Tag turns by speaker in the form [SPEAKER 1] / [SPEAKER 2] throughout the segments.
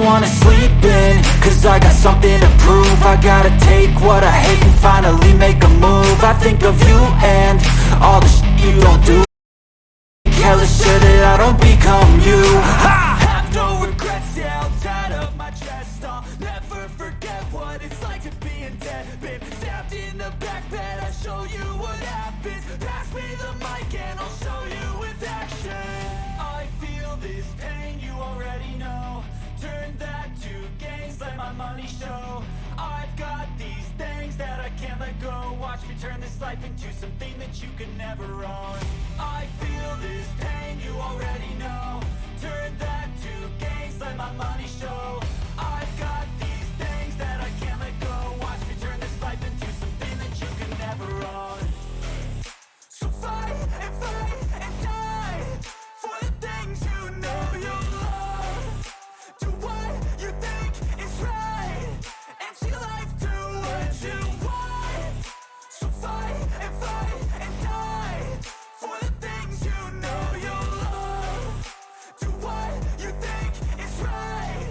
[SPEAKER 1] wanna sleep in, cause I got something to prove. I gotta take what I hate and finally make a move. I think of you and all the shit you don't do. Hella sure that I don't become you. I have no regrets, yeah, I'll tie up my chest. I'll never forget what it's like to be in debt. Been stabbed in the back bed, I'll show you what happens. Pass me the mic and I'll show you with action. I feel this pain, you already know. Turn that to gains, let my money show. I've got these things that I can't let go. Watch me turn this life into something that you can never own. I feel this pain, you already know. Turn that to gains, let my money show. I've got these things that I can't let go. Watch me turn this life into something that you can never own. So fight and die for the things you know you love. Do what you think is right and see life do what you want. So fight and die for the things you know you love. Do what you think is right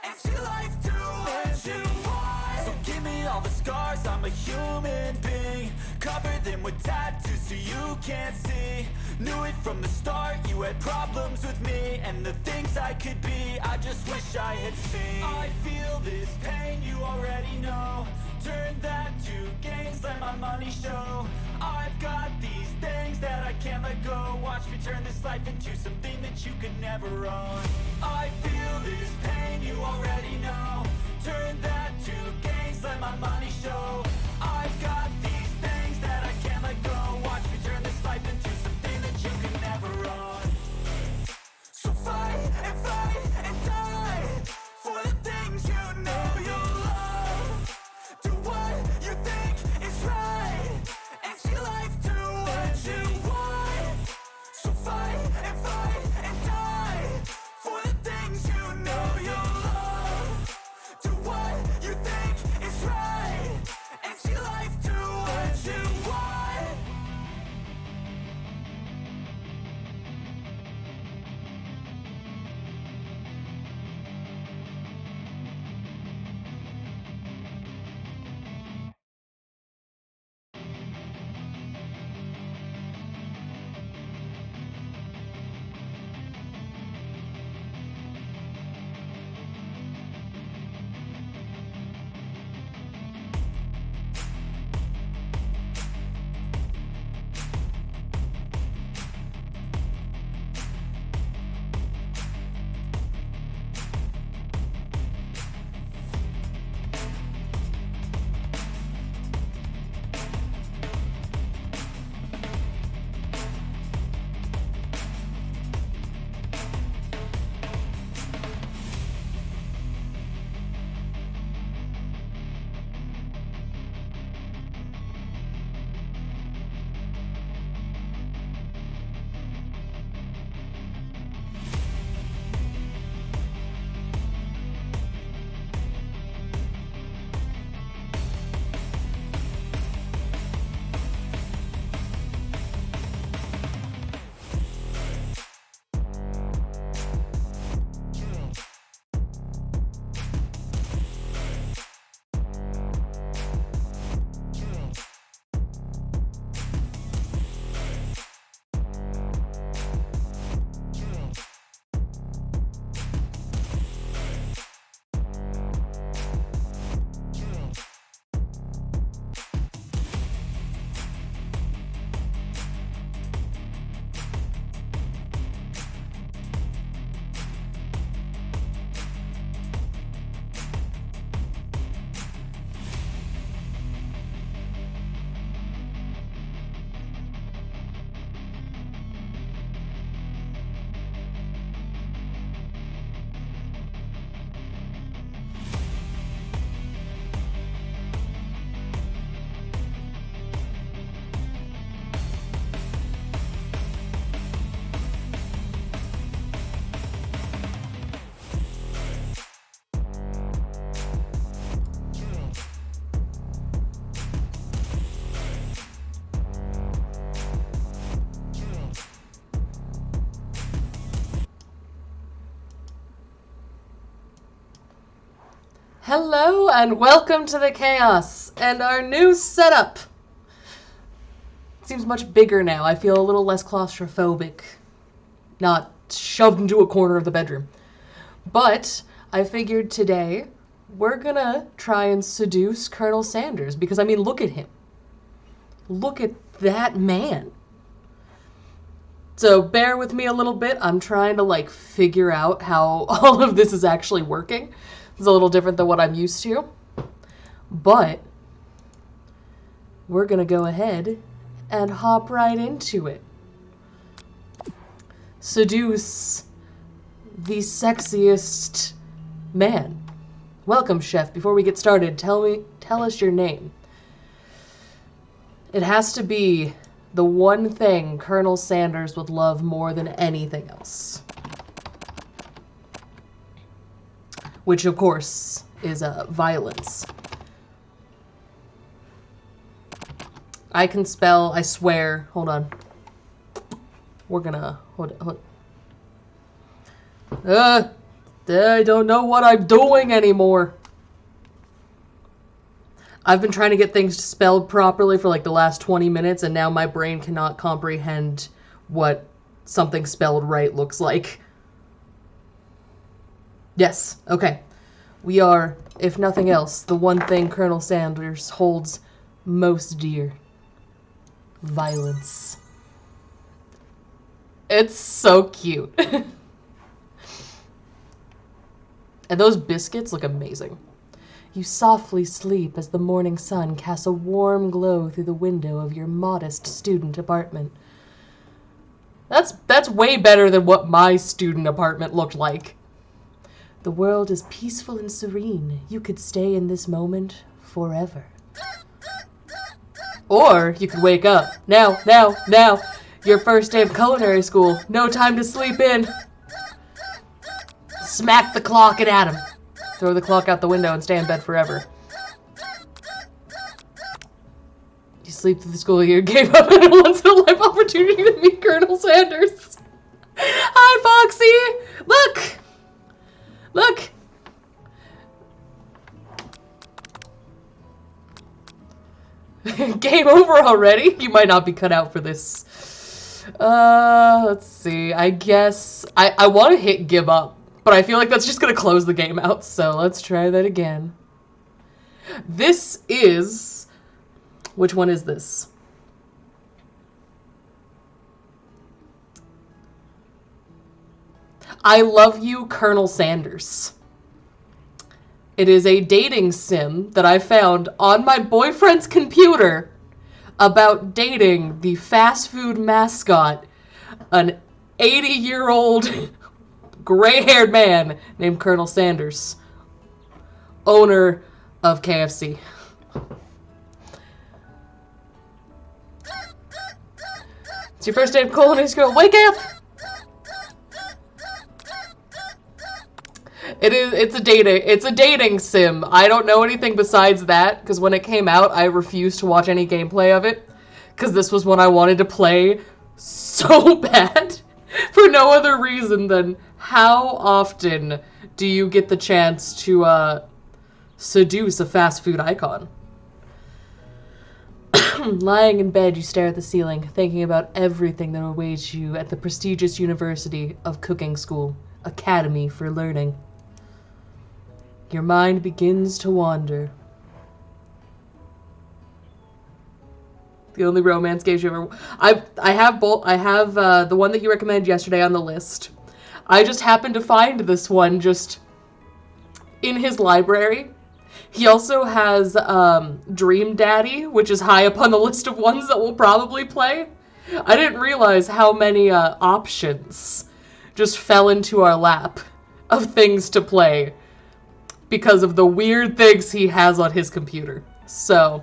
[SPEAKER 1] and see life do what you want. So give me all the scars, I'm a human being. Cover them with tattoos so you can't see. Knew it from the start, you had problems with me and the things I could be, I just wish I had seen. I feel this pain, you already know. Turn that to gains, let my money show. I've got these things that I can't let go. Watch me turn this life into something that you could never own. I feel this pain, you already know. Turn that to gains, let my money show. I've got these things that I can't let go. Watch me turn this life into something that you can never own. So fight and die for the things you know you love. Do what you think is right and see life do what you want. So fight and die for
[SPEAKER 2] Hello and welcome to the chaos and our new setup. It seems much bigger now. I feel a little less claustrophobic. Not shoved into a corner of the bedroom. But I figured today we're gonna try and seduce Colonel Sanders because, I mean, look at him. Look at that man. So bear with me a little bit. I'm trying to figure out how all of this is actually working. It's a little different than what I'm used to. But we're gonna go ahead and hop right into it. Seduce the sexiest man. Welcome, chef. Before we get started, tell us your name. It has to be the one thing Colonel Sanders would love more than anything else. Which, of course, is violence. I can spell, I swear. Hold on. We're gonna, hold. I don't know what I'm doing anymore. I've been trying to get things spelled properly for the last 20 minutes, and now my brain cannot comprehend what something spelled right looks like. Yes, okay. We are, if nothing else, the one thing Colonel Sanders holds most dear. Violence. It's so cute. And those biscuits look amazing. You softly sleep as the morning sun casts a warm glow through the window of your modest student apartment. That's way better than what my student apartment looked like. The world is peaceful and serene. You could stay in this moment forever. Or you could wake up. Now. Your first day of culinary school. No time to sleep in. Smack the clock at him. Throw the clock out the window and stay in bed forever. You sleep through the school year, gave up on a once-in-a-life opportunity to meet Colonel Sanders. Hi, Foxy! Look! Game over already? You might not be cut out for this. Let's see. I guess I want to hit give up, but I feel like that's just going to close the game out, so let's try that again. This is... Which one is this? I Love You, Colonel Sanders. It is a dating sim that I found on my boyfriend's computer about dating the fast food mascot, an 80-year-old gray-haired man named Colonel Sanders, owner of KFC. It's your first day of culinary school. Wake up! It's a dating sim. I don't know anything besides that, because when it came out, I refused to watch any gameplay of it, because this was one I wanted to play so bad, for no other reason than how often do you get the chance to seduce a fast food icon? Lying in bed, you stare at the ceiling, thinking about everything that awaits you at the prestigious University of Cooking School, Academy for Learning. Your mind begins to wander. The only romance games you ever... I have both. I have the one that you recommended yesterday on the list. I just happened to find this one just in his library. He also has Dream Daddy, which is high up on the list of ones that we'll probably play. I didn't realize how many options just fell into our lap of things to play because of the weird things he has on his computer. So,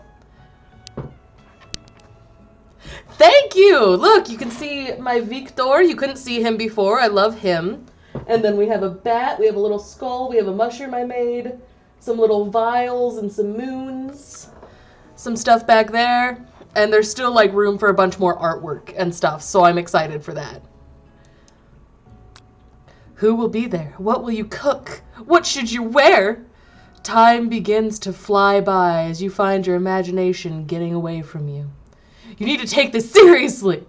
[SPEAKER 2] thank you! Look, you can see my Victor. You couldn't see him before. I love him. And then we have a bat, we have a little skull, we have a mushroom I made, some little vials and some moons, some stuff back there. And there's still room for a bunch more artwork and stuff, so I'm excited for that. Who will be there? What will you cook? What should you wear? Time begins to fly by as you find your imagination getting away from you. You need to take this seriously.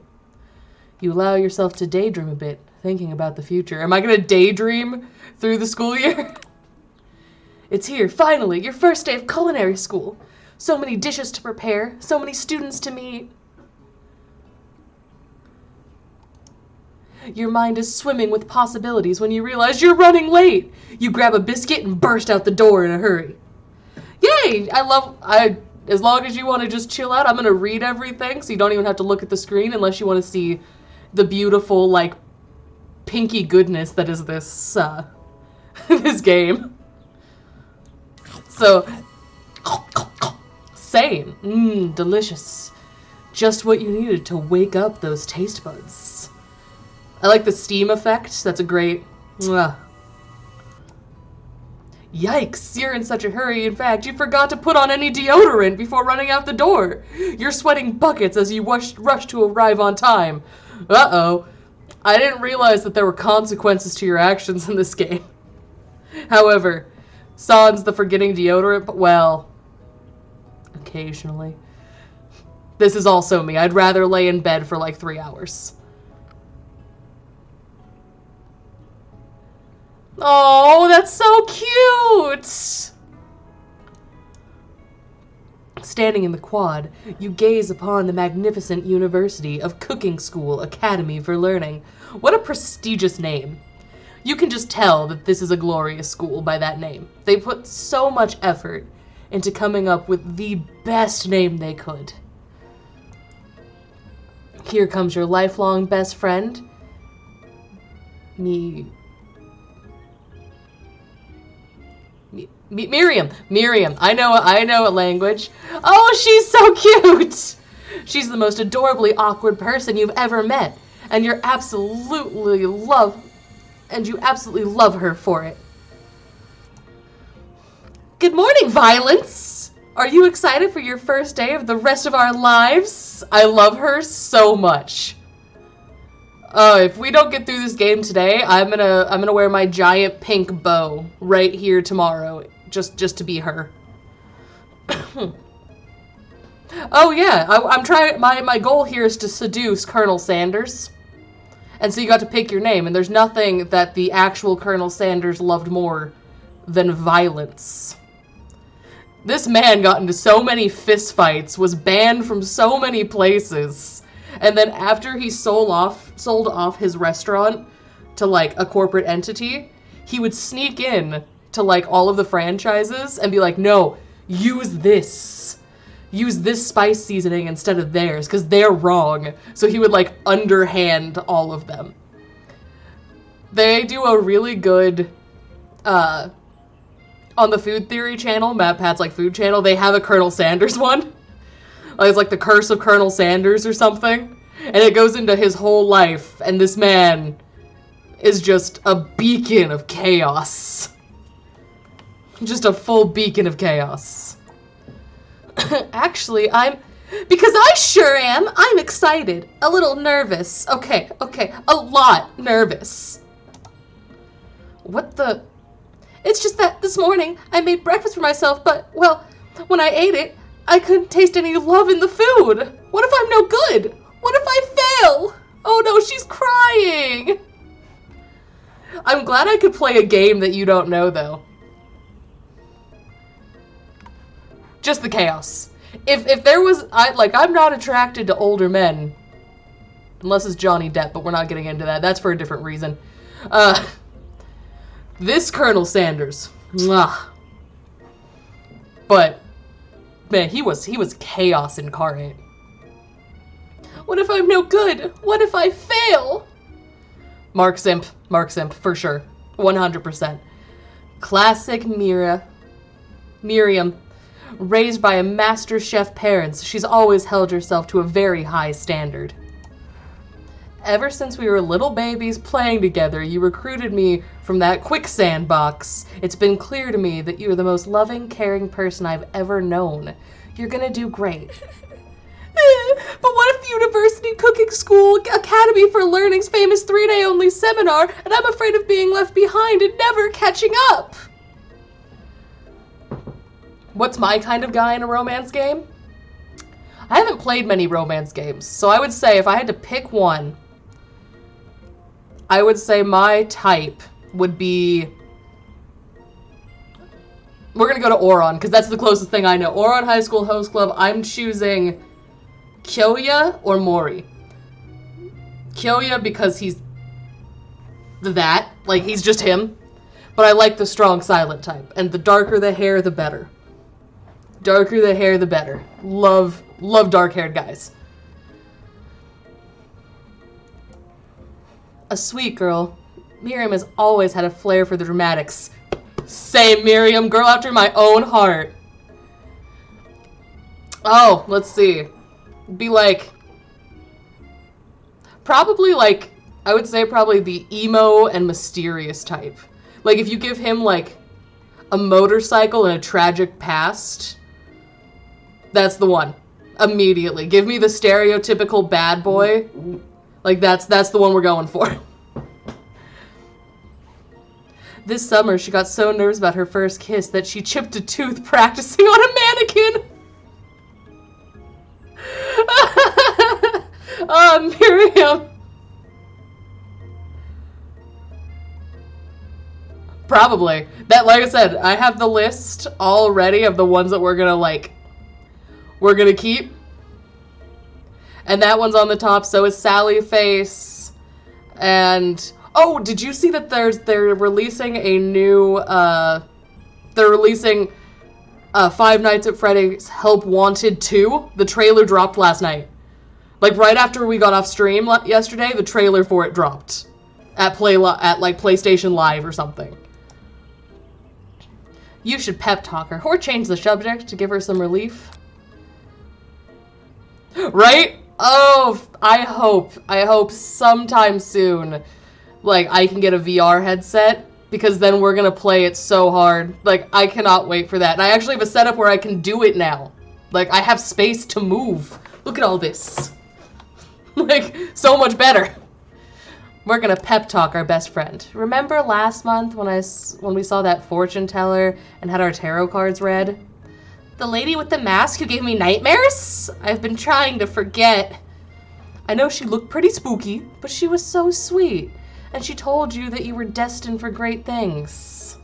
[SPEAKER 2] You allow yourself to daydream a bit, thinking about the future. Am I going to daydream through the school year? It's here, finally, your first day of culinary school. So many dishes to prepare, so many students to meet. Your mind is swimming with possibilities when you realize you're running late. You grab a biscuit and burst out the door in a hurry. Yay! As long as you want to just chill out, I'm going to read everything, so you don't even have to look at the screen unless you want to see the beautiful, like, pinky goodness that is this, this game. So, same. Delicious. Just what you needed to wake up those taste buds. I like the steam effect. That's a great... Yikes, you're in such a hurry. In fact, you forgot to put on any deodorant before running out the door. You're sweating buckets as you rush to arrive on time. Uh-oh. I didn't realize that there were consequences to your actions in this game. However, sans the forgetting deodorant, but well, occasionally. This is also me. I'd rather lay in bed for like 3 hours. Oh, that's so cute! Standing in the quad, you gaze upon the magnificent University of Cooking School Academy for Learning. What a prestigious name. You can just tell that this is a glorious school by that name. They put so much effort into coming up with the best name they could. Here comes your lifelong best friend, Miriam. I know a language. Oh, she's so cute. She's the most adorably awkward person you've ever met, and you absolutely love her for it. Good morning, Violence. Are you excited for your first day of the rest of our lives? I love her so much. If we don't get through this game today, I'm gonna wear my giant pink bow right here tomorrow, just to be her. Oh yeah, I'm trying. My goal here is to seduce Colonel Sanders, and so you got to pick your name. And there's nothing that the actual Colonel Sanders loved more than violence. This man got into so many fistfights, was banned from so many places. And then after he sold off his restaurant to, like, a corporate entity, he would sneak in to, like, all of the franchises and be like, no, use this. Use this spice seasoning instead of theirs, because they're wrong. So he would, like, underhand all of them. They do a really good, on the Food Theory channel, Matt Pat's, like, food channel, they have a Colonel Sanders one. It's like the Curse of Colonel Sanders or something. And it goes into his whole life. And this man is just a beacon of chaos. Just a full beacon of chaos. Actually, because I sure am. I'm excited. A little nervous. Okay. A lot nervous. What the? It's just that this morning I made breakfast for myself, but, well, when I ate it, I couldn't taste any love in the food. What if I'm no good? What if I fail? Oh no, she's crying. I'm glad I could play a game that you don't know, though. Just the chaos. If there was, I'm not attracted to older men. Unless it's Johnny Depp, but we're not getting into that. That's for a different reason. This Colonel Sanders. Mwah. But... man, he was chaos incarnate. What if I'm no good? What if I fail? Mark Simp, for sure. 100%. Classic Miriam. Raised by a master chef parents, she's always held herself to a very high standard. Ever since we were little babies playing together, you recruited me from that quicksand box. It's been clear to me that you're the most loving, caring person I've ever known. You're gonna do great. But what if the University Cooking School Academy for Learning's famous 3-day only seminar, and I'm afraid of being left behind and never catching up? What's my kind of guy in a romance game? I haven't played many romance games, so I would say if I had to pick one, I would say my type would be... We're going to go to Oron, because that's the closest thing I know. Oron High School Host Club, I'm choosing Kyoya or Mori. Kyoya because he's that. Like, he's just him. But I like the strong silent type. And the darker the hair, the better. Darker the hair, the better. Love dark-haired guys. A sweet girl. Miriam has always had a flair for the dramatics. Same, Miriam. Girl after my own heart. Oh, let's see. Be like... Probably like... I would say probably the emo and mysterious type. Like, if you give him, like, a motorcycle and a tragic past, that's the one. Immediately. Give me the stereotypical bad boy. Like, that's the one we're going for. This summer, she got so nervous about her first kiss that she chipped a tooth practicing on a mannequin. Oh, Miriam. Probably. That, like I said, I have the list already of the ones that we're gonna keep. And that one's on the top, so is Sally Face. And oh, did you see that they're releasing a new they're releasing Five Nights at Freddy's Help Wanted 2? The trailer dropped last night. Like right after we got off stream yesterday, the trailer for it dropped at like PlayStation Live or something. You should pep talk her or change the subject to give her some relief. Right? Oh, I hope sometime soon, like, I can get a VR headset, because then we're gonna play it so hard. Like, I cannot wait for that. And I actually have a setup where I can do it now. Like, I have space to move. Look at all this. Like, so much better. We're gonna pep talk our best friend. Remember last month when we saw that fortune teller and had our tarot cards read? The lady with the mask who gave me nightmares? I've been trying to forget. I know she looked pretty spooky, but she was so sweet. And she told you that you were destined for great things.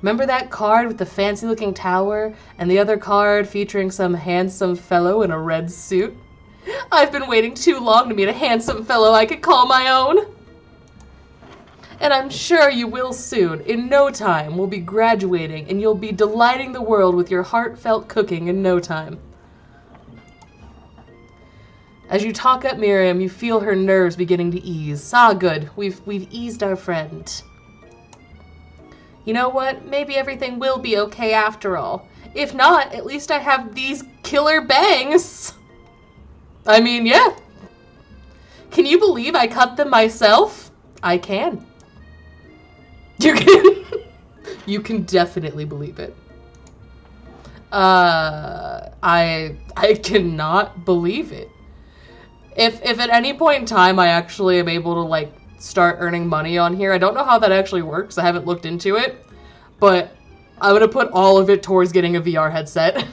[SPEAKER 2] Remember that card with the fancy-looking tower and the other card featuring some handsome fellow in a red suit? I've been waiting too long to meet a handsome fellow I could call my own. And I'm sure you will soon. In no time, we'll be graduating, and you'll be delighting the world with your heartfelt cooking in no time. As you talk up Miriam, you feel her nerves beginning to ease. Ah, good. We've eased our friend. You know what? Maybe everything will be okay after all. If not, at least I have these killer bangs. I mean, yeah. Can you believe I cut them myself? I can. You can definitely believe it. I cannot believe it. If at any point in time I actually am able to, like, start earning money on here, I don't know how that actually works. I haven't looked into it, but I'm gonna put all of it towards getting a VR headset.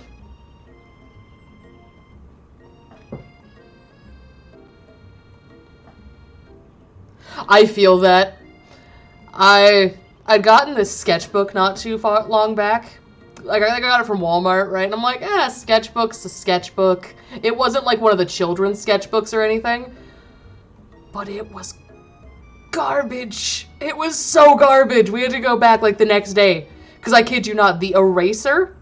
[SPEAKER 2] I feel that. I'd gotten this sketchbook not too long back. Like, I think I got it from Walmart, right? And I'm like, sketchbook's a sketchbook. It wasn't like one of the children's sketchbooks or anything. But it was garbage. It was so garbage. We had to go back, like, the next day. Because I kid you not, the eraser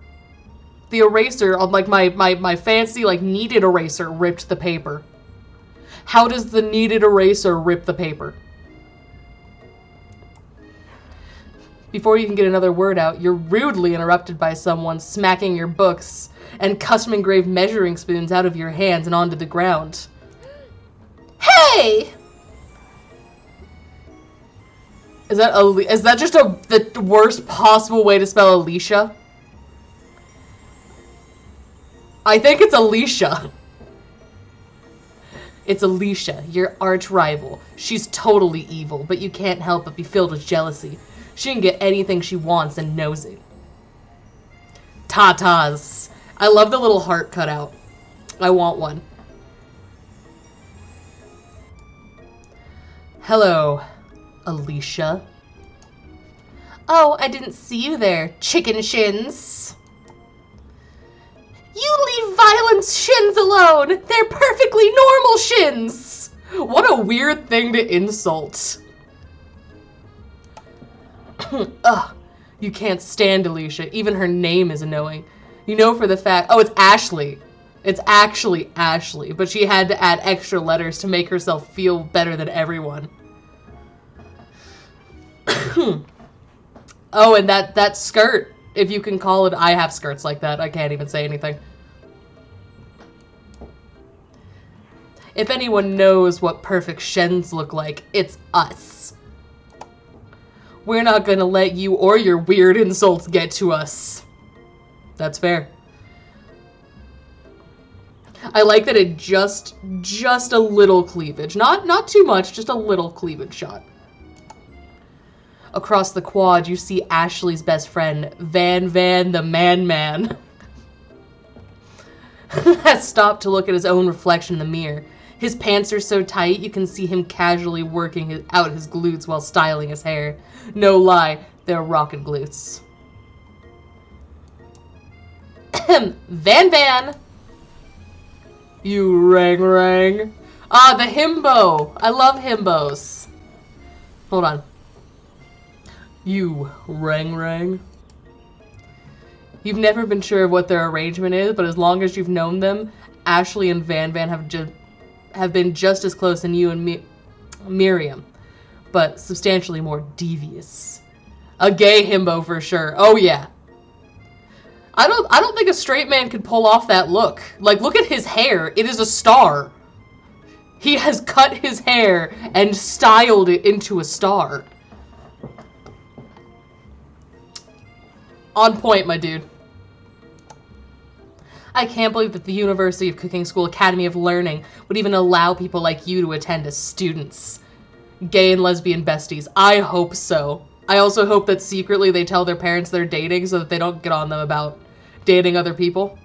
[SPEAKER 2] on, like, my fancy, like, kneaded eraser ripped the paper. How does the kneaded eraser rip the paper? Before you can get another word out, you're rudely interrupted by someone smacking your books and custom-engraved measuring spoons out of your hands and onto the ground. Hey! Is that just the worst possible way to spell Alicia? I think it's Alicia. It's Alicia, your arch rival. She's totally evil, but you can't help but be filled with jealousy. She can get anything she wants and knows it. Tatas. I love the little heart cutout. I want one. Hello, Alicia. Oh, I didn't see you there, chicken shins. You leave Violent's shins alone. They're perfectly normal shins. What a weird thing to insult. Ugh, you can't stand Alicia. Even her name is annoying. You know for the fact... Oh, it's Ashley. It's actually Ashley, but she had to add extra letters to make herself feel better than everyone. Oh, and that skirt, if you can call it... I have skirts like that. I can't even say anything. If anyone knows what perfect shins look like, it's us. We're not gonna let you or your weird insults get to us. That's fair. I like that it just a little cleavage. Not too much, just a little cleavage shot. Across the quad, you see Ashley's best friend, Van the Man, has stopped to look at his own reflection in the mirror. His pants are so tight, you can see him casually working out his glutes while styling his hair. No lie, they're rocket glutes. Van! You rang. Ah, the himbo! I love himbos. Hold on. You rang. You've never been sure of what their arrangement is, but as long as you've known them, Ashley and Van have been just as close as you and Miriam, but substantially more devious. A gay himbo for sure. Oh yeah. I don't think a straight man could pull off that look. Like, look at his hair. It is a star. He has cut his hair and styled it into a star. On point, my dude. I can't believe that the University of Cooking School Academy of Learning would even allow people like you to attend as students. Gay and lesbian besties. I hope so. I also hope that secretly they tell their parents they're dating so that they don't get on them about dating other people.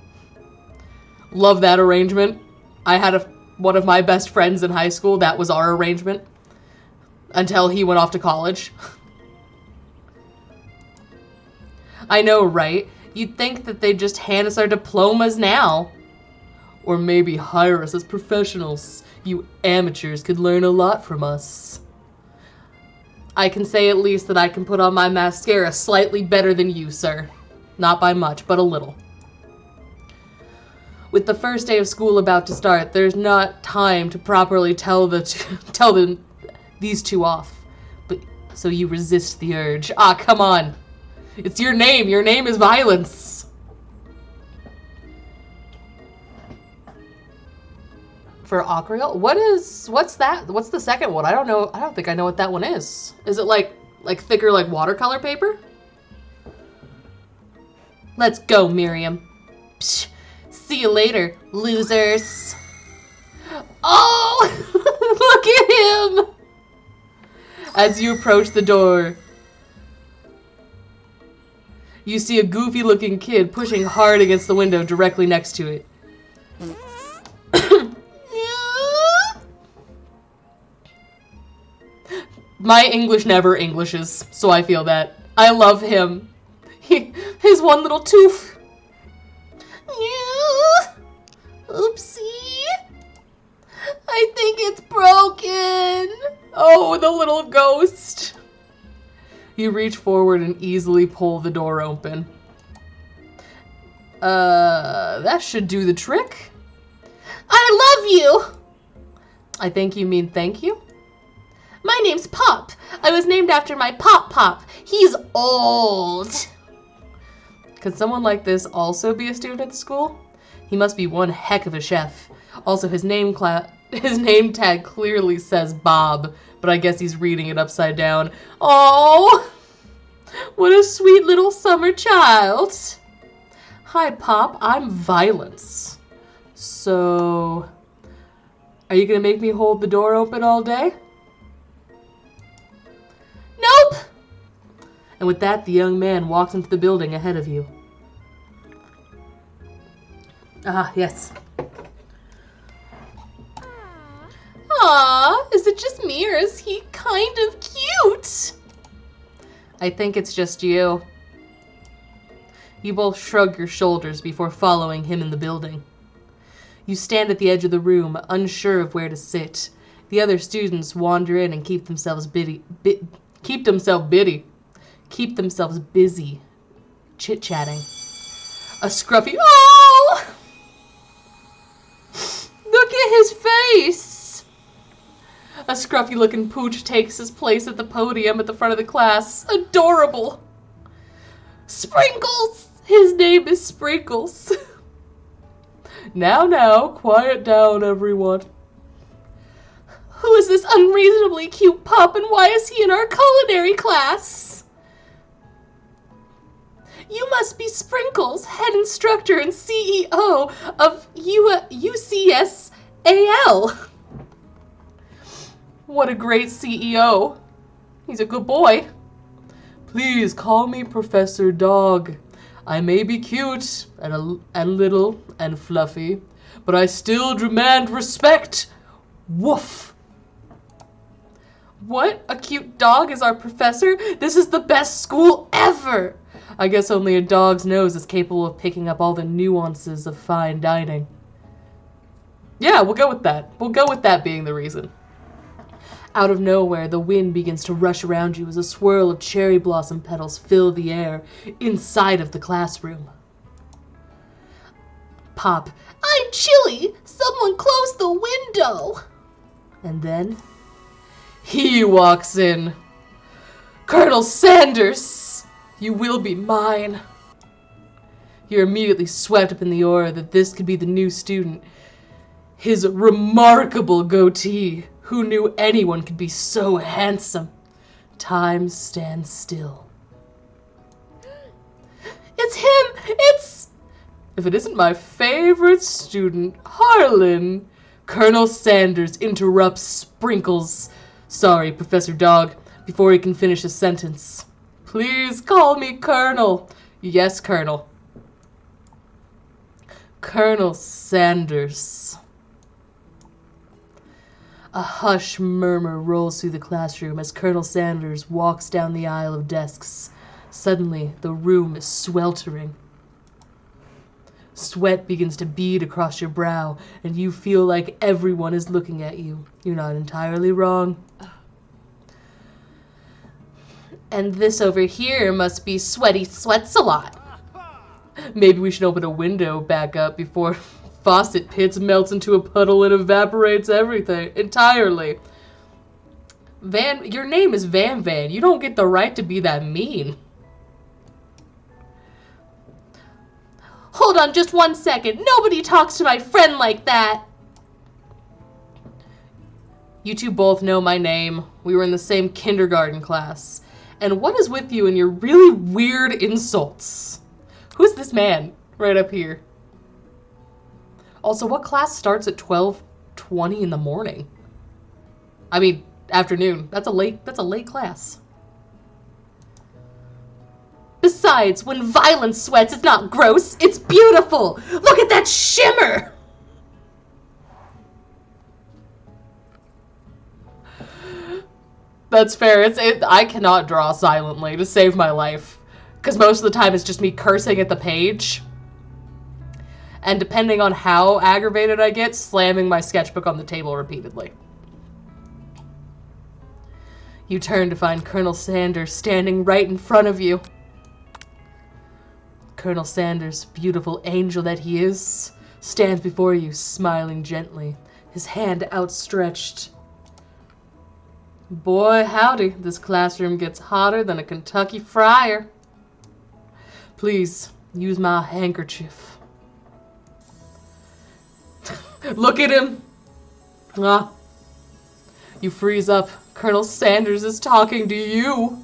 [SPEAKER 2] Love that arrangement. I had one of my best friends in high school. That was our arrangement. Until he went off to college. I know, right? You'd think that they'd just hand us our diplomas now. Or maybe hire us as professionals. You amateurs could learn a lot from us. I can say at least that I can put on my mascara slightly better than you, sir. Not by much, but a little. With the first day of school about to start, there's not time to properly tell these two off. But so you resist the urge. Ah, come on. It's your name. Your name is Violence. For Acreal? What's that? What's the second one? I don't know. I don't think I know what that one is. Is it like thicker like watercolor paper? Let's go, Miriam. Psh, see you later, losers. Oh, look at him. As you approach the door, you see a goofy-looking kid pushing hard against the window directly next to it. My English never Englishes, so I feel that. I love him. His one little tooth. Oopsie. I think it's broken. Oh, the little ghost. You reach forward and easily pull the door open. That should do the trick. I love you. I think you mean thank you? My name's Pop. I was named after my Pop. He's old. Could someone like this also be a student at the school? He must be one heck of a chef. Also, his name tag clearly says Bob, but I guess he's reading it upside down. Oh, what a sweet little summer child. Hi, Pop. I'm Violence. So, are you gonna make me hold the door open all day? Nope! And with that, the young man walks into the building ahead of you. Ah, yes. Aw, is it just me or is he kind of cute? I think it's just you. You both shrug your shoulders before following him in the building. You stand at the edge of the room, unsure of where to sit. The other students wander in and keep themselves busy, chit-chatting. A scruffy, oh! Look at his face! A scruffy-looking pooch takes his place at the podium at the front of the class. Adorable! Sprinkles! His name is Sprinkles. Now, quiet down, everyone. Who is this unreasonably cute pup, and why is he in our culinary class? You must be Sprinkles, head instructor and CEO of UCSAL. What a great CEO. He's a good boy. Please call me Professor Dog. I may be cute and little and fluffy, but I still demand respect. Woof. What? A cute dog is our professor? This is the best school ever! I guess only a dog's nose is capable of picking up all the nuances of fine dining. Yeah, we'll go with that. We'll go with that being the reason. Out of nowhere, the wind begins to rush around you as a swirl of cherry blossom petals fill the air inside of the classroom. Pop. I'm chilly! Someone close the window! And then he walks in. Colonel Sanders! You will be mine. You're immediately swept up in the aura that this could be the new student. His remarkable goatee. Who knew anyone could be so handsome? Time stands still. It's him! It's... If it isn't my favorite student, Harlan. Colonel Sanders interrupts Sprinkles. Sorry, Professor Dog, before he can finish his sentence. Please call me Colonel. Yes, Colonel. Colonel Sanders. A hush murmur rolls through the classroom as Colonel Sanders walks down the aisle of desks. Suddenly, the room is sweltering. Sweat begins to bead across your brow, and you feel like everyone is looking at you. You're not entirely wrong. And this over here must be Sweaty Sweats a lot. Maybe we should open a window back up before faucet pits melts into a puddle and evaporates everything entirely. Your name is Van Van. You don't get the right to be that mean. Hold on just 1 second. Nobody talks to my friend like that. You two both know my name. We were in the same kindergarten class. And what is with you and your really weird insults? Who's this man right up here? Also, what class starts at 12:20 in the morning? I mean, afternoon. That's a late class. Besides, when violence sweats, it's not gross, it's beautiful. Look at that shimmer. That's fair. I cannot draw silently to save my life, because most of the time it's just me cursing at the page. And depending on how aggravated I get, slamming my sketchbook on the table repeatedly. You turn to find Colonel Sanders standing right in front of you. Colonel Sanders, beautiful angel that he is, stands before you, smiling gently, his hand outstretched. Boy, howdy, this classroom gets hotter than a Kentucky fryer. Please, use my handkerchief. Look at him. Ah. You freeze up. Colonel Sanders is talking to you.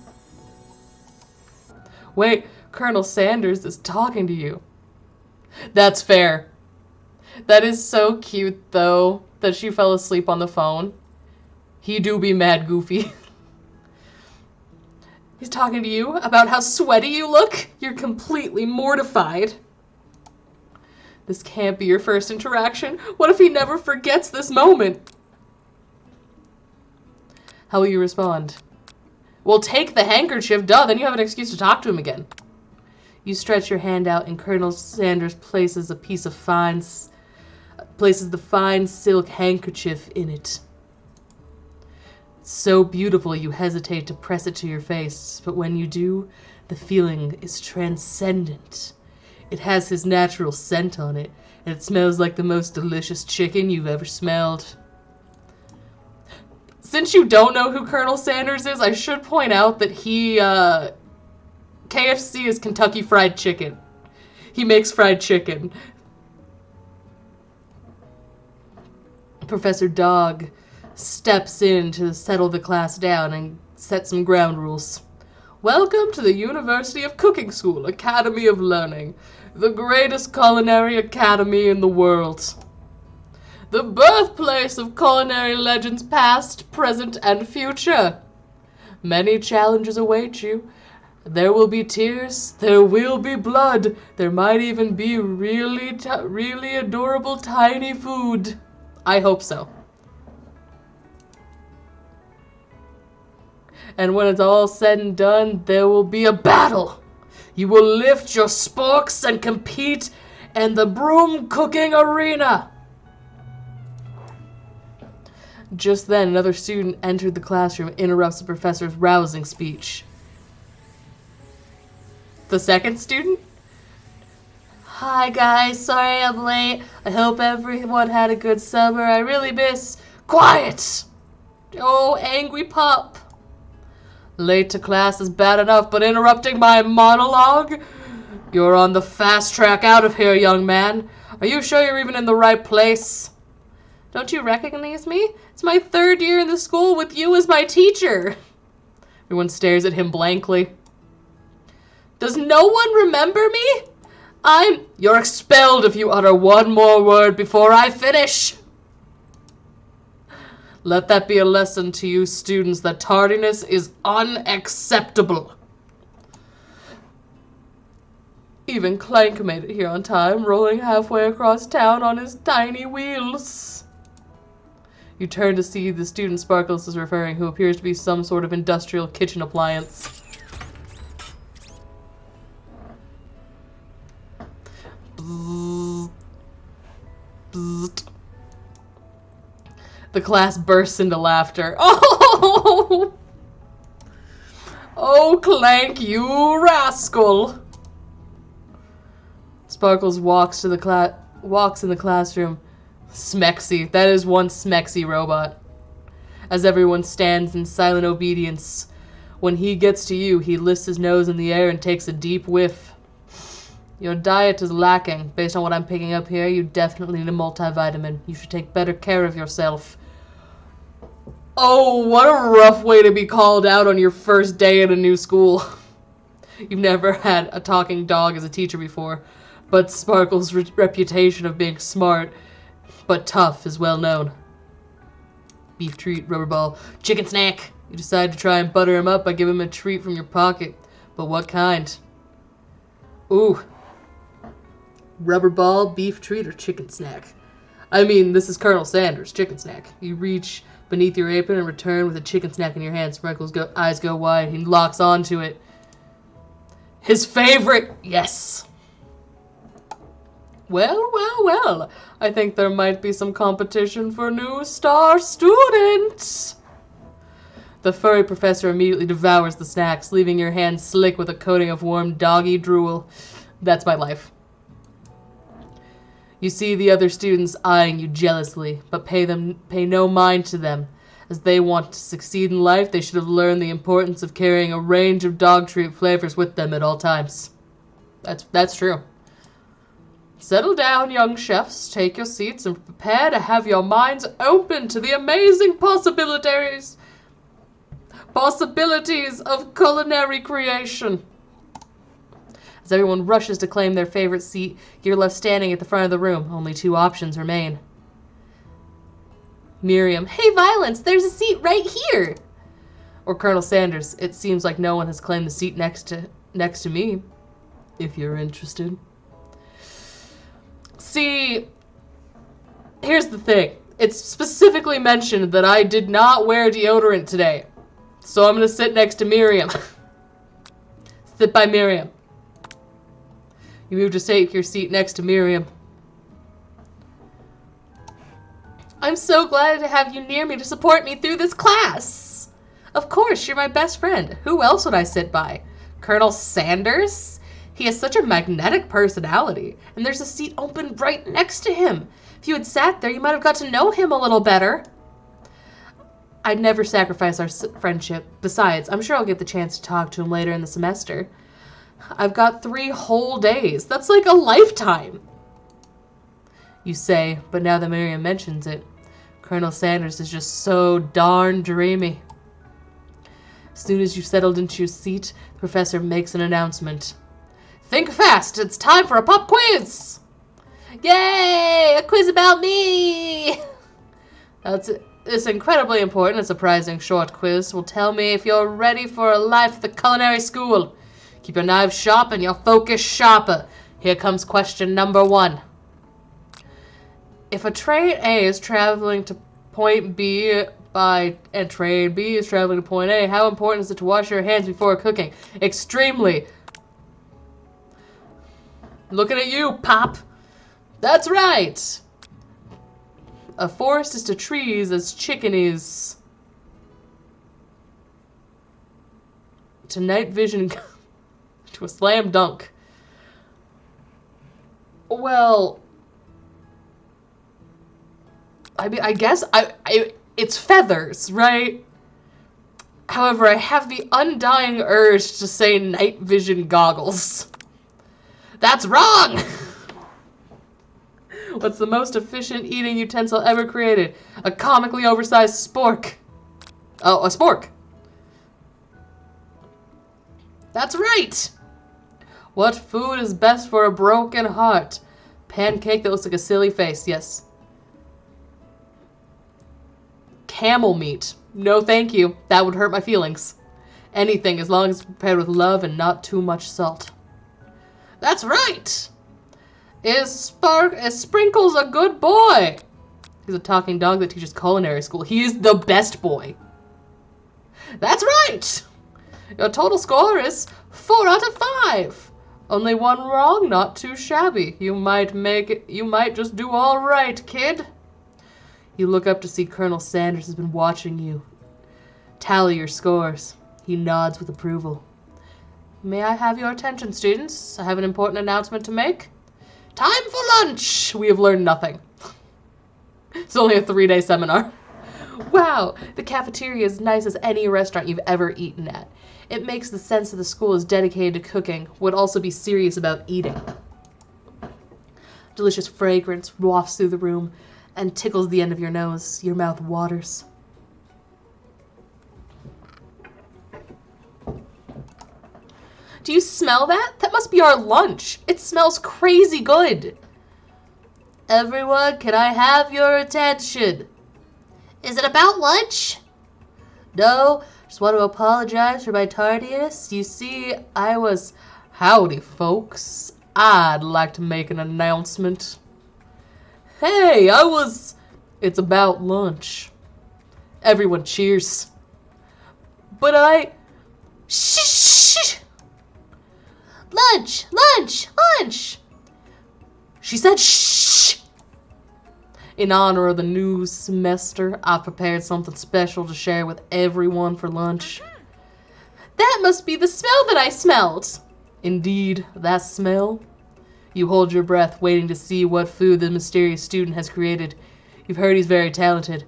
[SPEAKER 2] Wait, Colonel Sanders is talking to you. That's fair. That is so cute, though, that she fell asleep on the phone. He do be mad goofy. He's talking to you about how sweaty you look? You're completely mortified. This can't be your first interaction. What if he never forgets this moment? How will you respond? Well, take the handkerchief, duh, then you have an excuse to talk to him again. You stretch your hand out and Colonel Sanders places the fine silk handkerchief in it. So beautiful you hesitate to press it to your face, but when you do, the feeling is transcendent. It has his natural scent on it, and it smells like the most delicious chicken you've ever smelled. Since you don't know who Colonel Sanders is, I should point out that KFC is Kentucky Fried Chicken. He makes fried chicken. Professor Dog steps in to settle the class down and set some ground rules. Welcome to the University of Cooking School, Academy of Learning, the greatest culinary academy in the world. The birthplace of culinary legends past, present, and future. Many challenges await you. There will be tears, there will be blood, there might even be really adorable tiny food. I hope so. And when it's all said and done, there will be a battle. You will lift your sporks and compete in the broom cooking arena. Just then, another student entered the classroom and interrupts the professor's rousing speech. The second student? Hi guys, sorry I'm late. I hope everyone had a good summer. I really miss... Quiet! Oh, angry pup. Late to class is bad enough, but interrupting my monologue? You're on the fast track out of here, young man. Are you sure you're even in the right place? Don't you recognize me? It's my 3rd year in the school with you as my teacher. Everyone stares at him blankly. Does no one remember me? You're expelled if you utter one more word before I finish. Let that be a lesson to you students that tardiness is unacceptable. Even Clank made it here on time, rolling halfway across town on his tiny wheels. You turn to see the student Sparkles is referring, who appears to be some sort of industrial kitchen appliance. Bzzzt. Bzzzt. The class bursts into laughter. Oh! Oh, Clank, you rascal! Sparkles walks in the classroom. Smexy. That is one Smexy robot. As everyone stands in silent obedience, when he gets to you, he lifts his nose in the air and takes a deep whiff. Your diet is lacking. Based on what I'm picking up here, you definitely need a multivitamin. You should take better care of yourself. Oh, what a rough way to be called out on your first day at a new school. You've never had a talking dog as a teacher before, but Sparkle's reputation of being smart but tough is well known. Beef treat, rubber ball, chicken snack. You decide to try and butter him up by giving him a treat from your pocket. But what kind? Ooh. Rubber ball, beef treat, or chicken snack? I mean, this is Colonel Sanders, chicken snack. You reach beneath your apron and return with a chicken snack in your hand. Sparkle's eyes go wide. He locks onto it. His favorite! Yes! Well, well, well. I think there might be some competition for new star students. The furry professor immediately devours the snacks, leaving your hand slick with a coating of warm doggy drool. That's my life. You see the other students eyeing you jealously, but pay no mind to them. As they want to succeed in life, they should have learned the importance of carrying a range of dog treat flavors with them at all times. That's true. Settle down, young chefs. Take your seats and prepare to have your minds open to the amazing possibilities of culinary creation. As everyone rushes to claim their favorite seat, you're left standing at the front of the room. Only 2 options remain. Miriam, hey Violence, there's a seat right here! Or Colonel Sanders, it seems like no one has claimed the seat next to me, if you're interested. See, here's the thing. It's specifically mentioned that I did not wear deodorant today. So I'm going to sit next to Miriam. Sit by Miriam. You move to take your seat next to Miriam. I'm so glad to have you near me to support me through this class. Of course, you're my best friend. Who else would I sit by? Colonel Sanders? He has such a magnetic personality, and there's a seat open right next to him. If you had sat there, you might have got to know him a little better. I'd never sacrifice our friendship. Besides, I'm sure I'll get the chance to talk to him later in the semester. I've got 3 whole days. That's like a lifetime. You say, but now that Miriam mentions it, Colonel Sanders is just so darn dreamy. As soon as you've settled into your seat, the professor makes an announcement. Think fast! It's time for a pop quiz! Yay! A quiz about me! This incredibly important and surprising short quiz will tell me if you're ready for a life at the culinary school. Keep your knives sharp and your focus sharper. Here comes question number 1. If a train A is traveling to point B and train B is traveling to point A, how important is it to wash your hands before cooking? Extremely. Looking at you, Pop. That's right. A forest is to trees as chicken is to night vision to a slam dunk. Well, I mean, I guess it's feathers, right? However, I have the undying urge to say night vision goggles. That's wrong! What's the most efficient eating utensil ever created? A comically oversized spork. Oh, a spork. That's right! What food is best for a broken heart? Pancake that looks like a silly face, yes. Camel meat. No thank you. That would hurt my feelings. Anything as long as it's prepared with love and not too much salt. That's right! Is Sprinkles a good boy? He's a talking dog that teaches culinary school. He is the best boy. That's right! Your total score is 4 out of 5. Only 1 wrong, not too shabby. You might just do all right, kid. You look up to see Colonel Sanders has been watching you. Tally your scores. He nods with approval. May I have your attention, students? I have an important announcement to make. Time for lunch! We have learned nothing. It's only a 3-day seminar. Wow, the cafeteria is nice as any restaurant you've ever eaten at. It makes the sense that the school is dedicated to cooking, would also be serious about eating. Delicious fragrance wafts through the room and tickles the end of your nose. Your mouth waters. Do you smell that? That must be our lunch. It smells crazy good. Everyone, can I have your attention? Is it about lunch? No, just want to apologize for my tardiness. You see, Howdy, folks. I'd like to make an announcement. Hey, It's about lunch. Everyone cheers. But Shh! Lunch! She said shh! In honor of the new semester, I've prepared something special to share with everyone for lunch. That must be the smell that I smelled. Indeed, that smell. You hold your breath, waiting to see what food the mysterious student has created. You've heard he's very talented,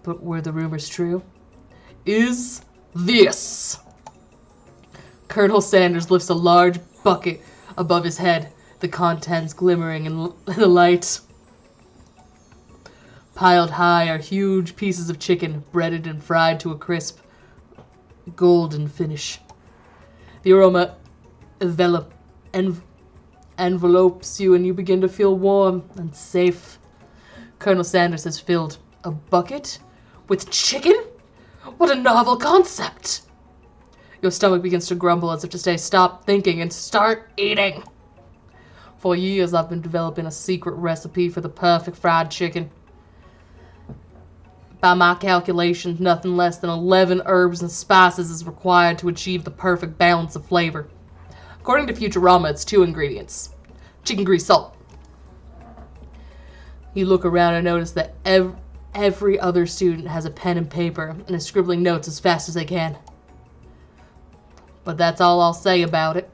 [SPEAKER 2] but were the rumors true? Is this? Colonel Sanders lifts a large bucket above his head, the contents glimmering in the light. Piled high are huge pieces of chicken, breaded and fried to a crisp, golden finish. The aroma envelopes you and you begin to feel warm and safe. Colonel Sanders has filled a bucket with chicken? What a novel concept! Your stomach begins to grumble as if to say, stop thinking and start eating. For years, I've been developing a secret recipe for the perfect fried chicken. By my calculations, nothing less than 11 herbs and spices is required to achieve the perfect balance of flavor. According to Futurama, it's 2 ingredients. Chicken grease, salt. You look around and notice that every other student has a pen and paper and is scribbling notes as fast as they can. But that's all I'll say about it.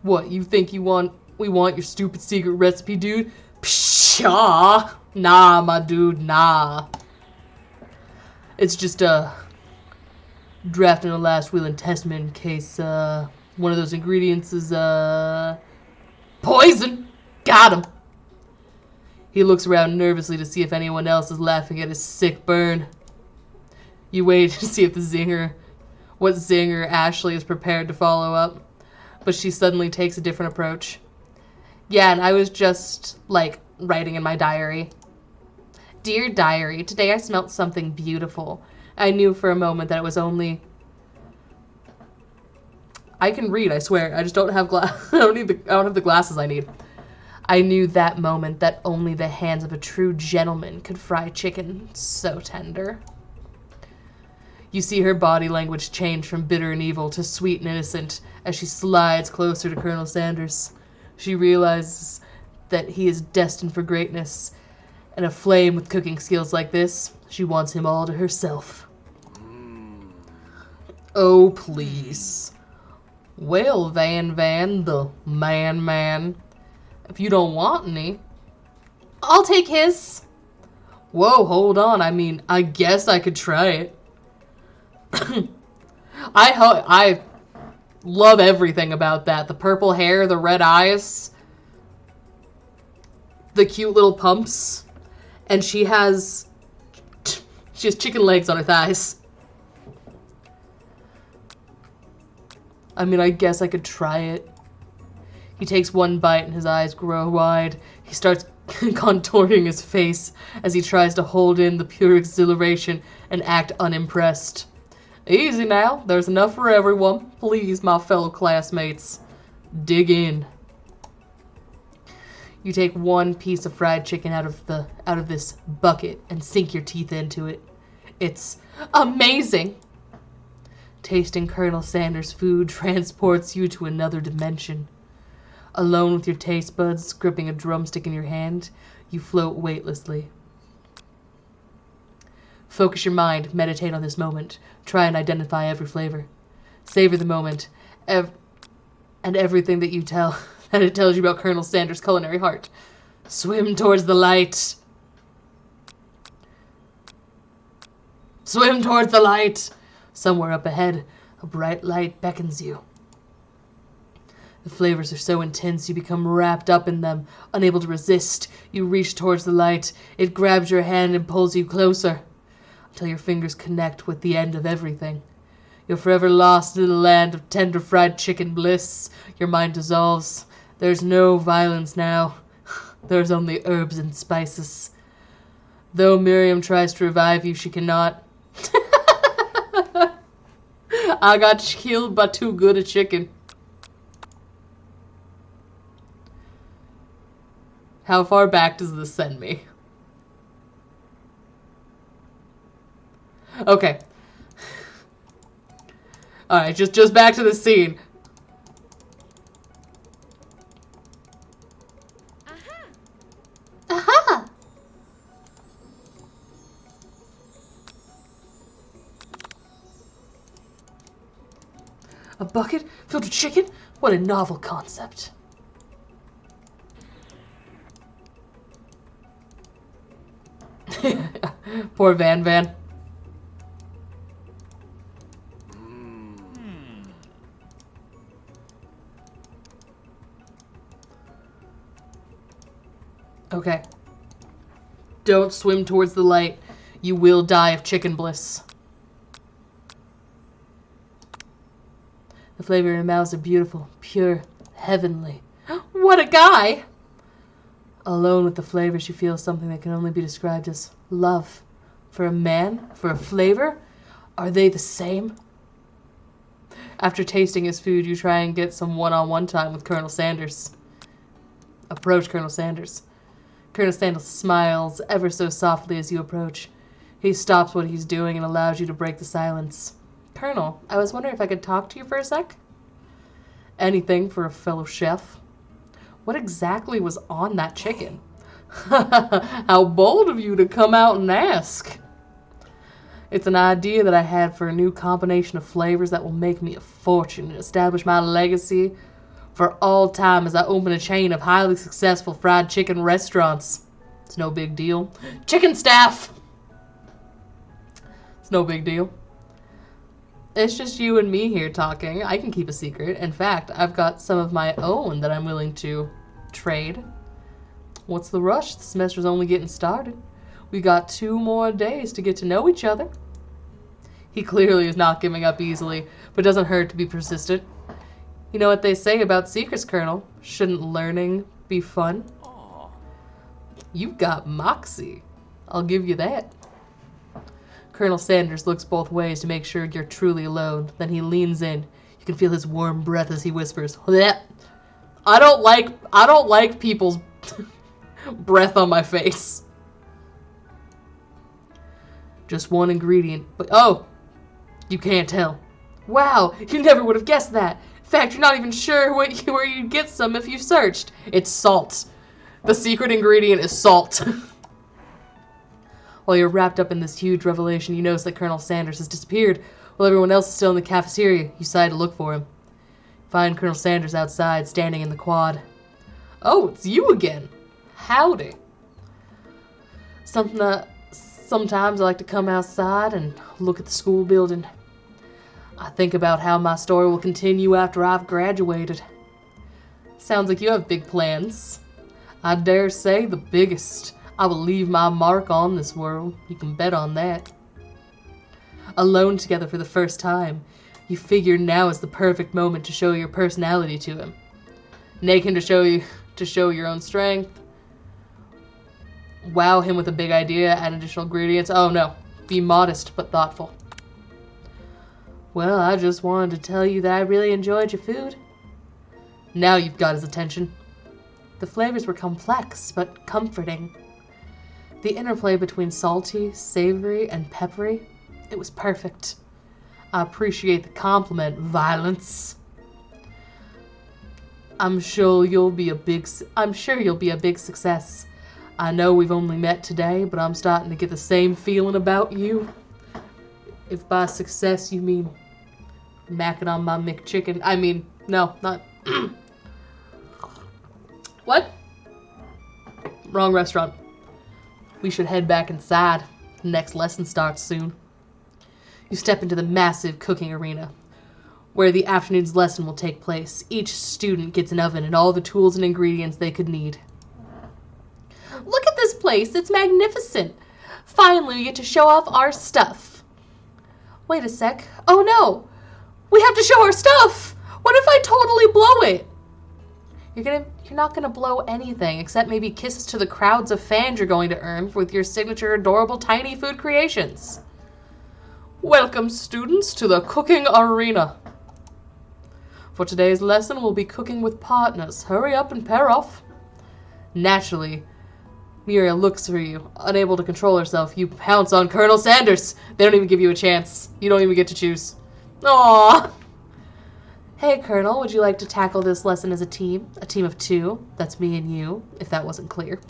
[SPEAKER 2] What, you think we want your stupid secret recipe, dude? Pshaw! Nah, my dude, nah. It's just, drafting a last will and testament in case, one of those ingredients is, poison! Got him! He looks around nervously to see if anyone else is laughing at his sick burn. You wait to see if what zinger Ashley is prepared to follow up, but she suddenly takes a different approach. Yeah, and I was just, writing in my diary. Dear diary, today I smelt something beautiful. I knew for a moment that it was only... I can read, I swear. I just don't have I don't have the glasses I need. I knew that moment that only the hands of a true gentleman could fry chicken so tender. You see her body language change from bitter and evil to sweet and innocent as she slides closer to Colonel Sanders. She realizes that he is destined for greatness, and aflame with cooking skills like this, she wants him all to herself. Oh, please. Well, Van, the man. If you don't want any, I'll take his. Whoa, hold on. I mean, I guess I could try it. I love everything about that. The purple hair, the red eyes, the cute little pumps, and she has chicken legs on her thighs. I mean, I guess I could try it. He takes one bite and his eyes grow wide. He starts contouring his face as he tries to hold in the pure exhilaration and act unimpressed. Easy now. There's enough for everyone. Please, my fellow classmates, dig in. You take one piece of fried chicken out of this bucket and sink your teeth into it. It's amazing. Tasting Colonel Sanders' food transports you to another dimension. Alone with your taste buds, gripping a drumstick in your hand, you float weightlessly. Focus your mind, meditate on this moment. Try and identify every flavor. Savor the moment, and everything that it tells you about Colonel Sanders' culinary heart. Swim towards the light. Swim towards the light. Somewhere up ahead, a bright light beckons you. The flavors are so intense you become wrapped up in them, unable to resist. You reach towards the light. It grabs your hand and pulls you closer, until your fingers connect with the end of everything. You're forever lost in the land of tender fried chicken bliss. Your mind dissolves. There's no violence now. There's only herbs and spices. Though Miriam tries to revive you, she cannot. I got killed by too good a chicken. How far back does this send me? Okay. Alright, just back to the scene. Aha! A bucket filled with chicken? What a novel concept. Poor Van. Okay. Don't swim towards the light. You will die of chicken bliss. The flavor in your mouths are beautiful, pure, heavenly. What a guy! Alone with the flavors, you feel something that can only be described as love. For a man, for a flavor, are they the same? After tasting his food, you try and get some one-on-one time with Colonel Sanders. Approach Colonel Sanders. Colonel Sanders smiles ever so softly as you approach. He stops what he's doing and allows you to break the silence. Colonel, I was wondering if I could talk to you for a sec? Anything for a fellow chef. What exactly was on that chicken? How bold of you to come out and ask. It's an idea that I had for a new combination of flavors that will make me a fortune and establish my legacy for all time as I open a chain of highly successful fried chicken restaurants. It's no big deal. Chicken staff! It's no big deal. It's just you and me here talking. I can keep a secret. In fact, I've got some of my own that I'm willing to trade. What's the rush? The semester's only getting started. We got 2 more days to get to know each other. He clearly is not giving up easily, but doesn't hurt to be persistent. You know what they say about secrets, Colonel? Shouldn't learning be fun? Aww. You've got moxie. I'll give you that. Colonel Sanders looks both ways to make sure you're truly alone. Then he leans in. You can feel his warm breath as he whispers, "Bleh. I don't like people's breath on my face. Just one ingredient, but oh, you can't tell. Wow, you never would have guessed that. In fact, you're not even sure where you'd get some if you searched. It's salt. The secret ingredient is salt." While you're wrapped up in this huge revelation, you notice that Colonel Sanders has disappeared. While everyone else is still in the cafeteria, you decide to look for him. Find Colonel Sanders outside, standing in the quad. Oh, it's you again. Howdy. Sometimes I like to come outside and look at the school building. I think about how my story will continue after I've graduated. Sounds like you have big plans. I dare say the biggest. I will leave my mark on this world. You can bet on that. Alone together for the first time, you figure now is the perfect moment to show your personality to him. Naked to show your own strength. Wow him with a big idea, add additional ingredients. Oh no, be modest but thoughtful. Well, I just wanted to tell you that I really enjoyed your food. Now you've got his attention. The flavors were complex but comforting. The interplay between salty, savory, and peppery, it was perfect. I appreciate the compliment, Violence. I'm sure you'll be a big success. I know we've only met today, but I'm starting to get the same feeling about you. If by success you mean macking on my McChicken. I mean, no, not... What? Wrong restaurant. We should head back inside. The next lesson starts soon. You step into the massive cooking arena, where the afternoon's lesson will take place. Each student gets an oven and all the tools and ingredients they could need. Look at this place. It's magnificent. Finally, we get to show off our stuff. Wait a sec. Oh no. We have to show our stuff. What if I totally blow it? You're not gonna blow anything except maybe kisses to the crowds of fans you're going to earn with your signature adorable tiny food creations. Welcome, students, to the cooking arena. For today's lesson, we'll be cooking with partners. Hurry up and pair off. Naturally, Muriel looks for you. Unable to control herself, you pounce on Colonel Sanders. They don't even give you a chance. You don't even get to choose. Aww. Hey, Colonel, would you like to tackle this lesson as a team? A team of 2. That's me and you, if that wasn't clear.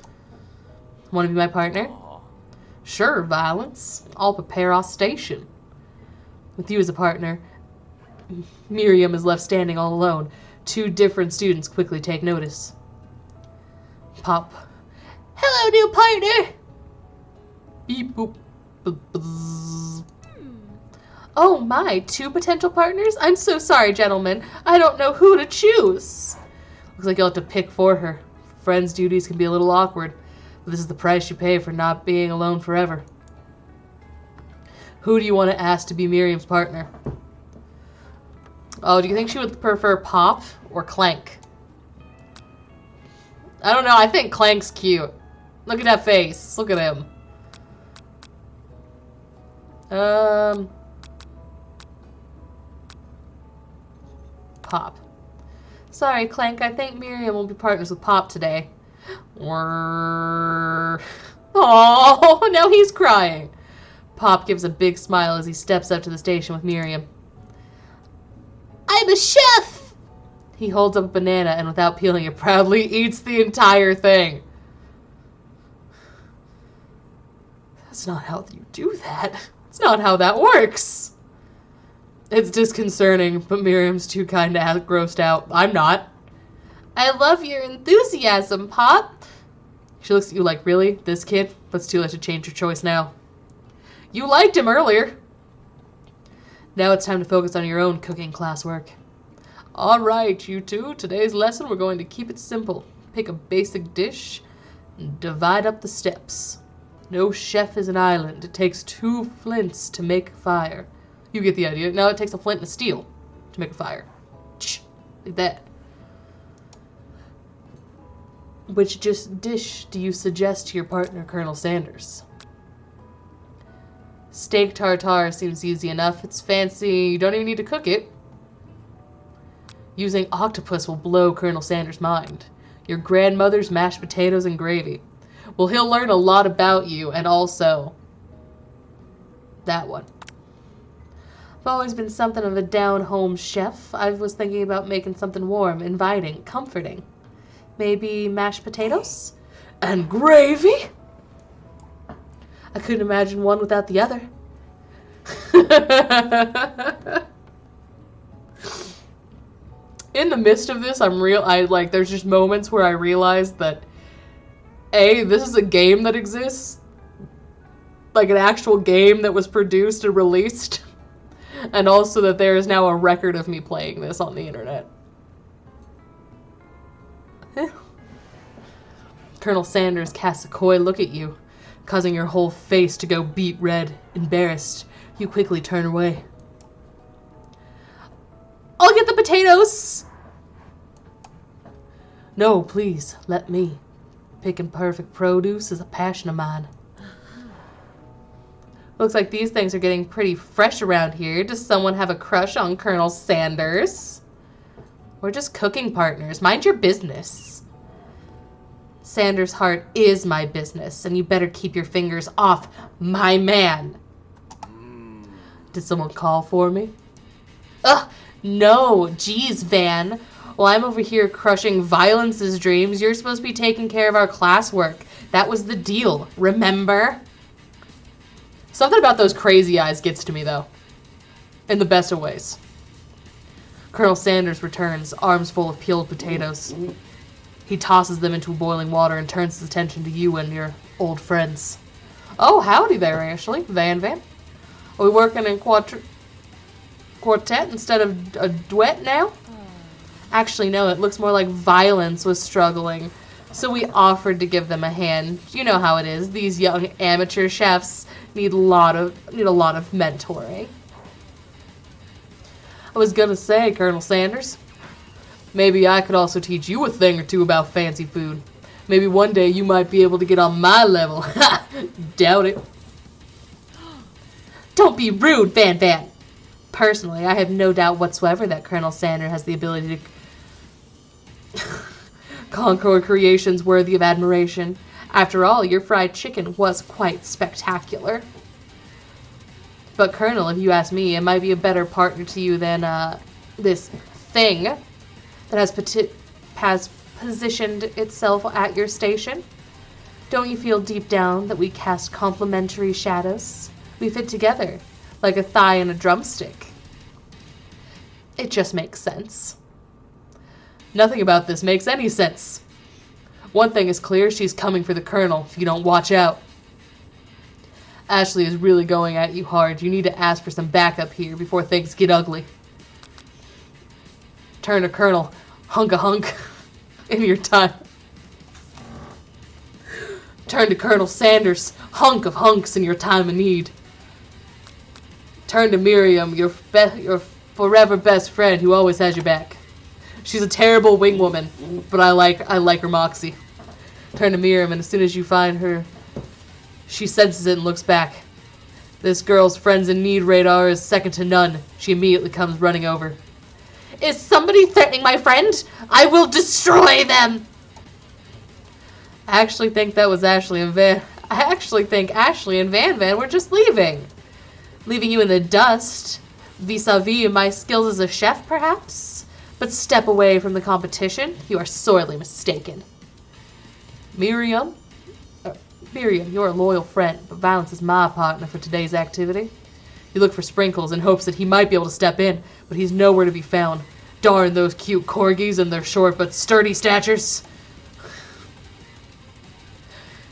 [SPEAKER 2] Want to be my partner? Sure, Violence. I'll prepare our station. With you as a partner, Miriam is left standing all alone. 2 different students quickly take notice. Pop. Hello, new partner! Beep, boop, buzz. Oh my, 2 potential partners? I'm so sorry, gentlemen. I don't know who to choose. Looks like you'll have to pick for her. Friends' duties can be a little awkward, but this is the price you pay for not being alone forever. Who do you want to ask to be Miriam's partner? Oh, do you think she would prefer Pop or Clank? I don't know, I think Clank's cute. Look at that face. Look at him. Pop. Sorry, Clank, I think Miriam will be partners with Pop today. Oh, now he's crying. Pop gives a big smile as he steps up to the station with Miriam. I'm a chef! He holds up a banana and without peeling it proudly eats the entire thing. That's not how you do that. It's not how that works. It's disconcerting, but Miriam's too kind to act grossed out. I'm not. I love your enthusiasm, Pop. She looks at you like, really? This kid? But it's too late to change your choice now. You liked him earlier. Now it's time to focus on your own cooking classwork. All right, you two. Today's lesson, we're going to keep it simple. Pick a basic dish and divide up the steps. No chef is an island. It takes 2 flints to make a fire. You get the idea. Now it takes a flint and a steel to make a fire. Like that. Which dish do you suggest to your partner, Colonel Sanders? Steak tartare seems easy enough. It's fancy. You don't even need to cook it. Using octopus will blow Colonel Sanders' mind. Your grandmother's mashed potatoes and gravy. Well, he'll learn a lot about you, and also that one. I've always been something of a down-home chef. I was thinking about making something warm, inviting, comforting. Maybe mashed potatoes? And gravy? I couldn't imagine one without the other. In the midst of this, there's just moments where I realize that A, this is a game that exists. Like an actual game that was produced and released. And also that there is now a record of me playing this on the internet. Colonel Sanders casts a coy look at you, causing your whole face to go beet red. Embarrassed, you quickly turn away. I'll get the potatoes! No, please, let me. Picking perfect produce is a passion of mine. Looks like these things are getting pretty fresh around here. Does someone have a crush on Colonel Sanders? We're just cooking partners. Mind your business. Sanders' heart is my business, and you better keep your fingers off my man. Did someone call for me? Ugh, no. Geez, Van. While I'm over here crushing Violence's dreams, you're supposed to be taking care of our classwork. That was the deal, remember? Something about those crazy eyes gets to me, though. In the best of ways. Colonel Sanders returns, arms full of peeled potatoes. He tosses them into boiling water and turns his attention to you and your old friends. Oh, howdy there, Ashley. Van. Are we working in quartet instead of a duet now? Actually, no, it looks more like Violence was struggling. So we offered to give them a hand. You know how it is. These young amateur chefs need a lot of mentoring. I was gonna say, Colonel Sanders, maybe I could also teach you a thing or two about fancy food. Maybe one day you might be able to get on my level. Ha! Doubt it. Don't be rude, Van. Personally, I have no doubt whatsoever that Colonel Sanders has the ability to conquer creations worthy of admiration. After all, your fried chicken was quite spectacular. But Colonel, if you ask me, it might be a better partner to you than this thing that has positioned itself at your station. Don't you feel deep down that we cast complementary shadows? We fit together, like a thigh and a drumstick. It just makes sense. Nothing about this makes any sense. One thing is clear, she's coming for the Colonel if you don't watch out. Ashley is really going at you hard. You need to ask for some backup here before things get ugly. Turn to Colonel Hunk-a-Hunk in your time. Turn to Colonel Sanders, hunk of hunks in your time of need. Turn to Miriam, your forever best friend who always has your back. She's a terrible wing woman, but I like her moxie. Turn to Miriam, and as soon as you find her, she senses it and looks back. This girl's friends in need radar is second to none. She immediately comes running over. Is somebody threatening my friend? I will destroy them! I actually think that was Ashley and Van. I actually think Ashley and Van were just leaving. Leaving you in the dust. Vis-a-vis my skills as a chef, perhaps? But step away from the competition. You are sorely mistaken. Miriam, you're a loyal friend, but Violence is my partner for today's activity. You look for Sprinkles in hopes that he might be able to step in, but he's nowhere to be found. Darn those cute corgis and their short but sturdy statures.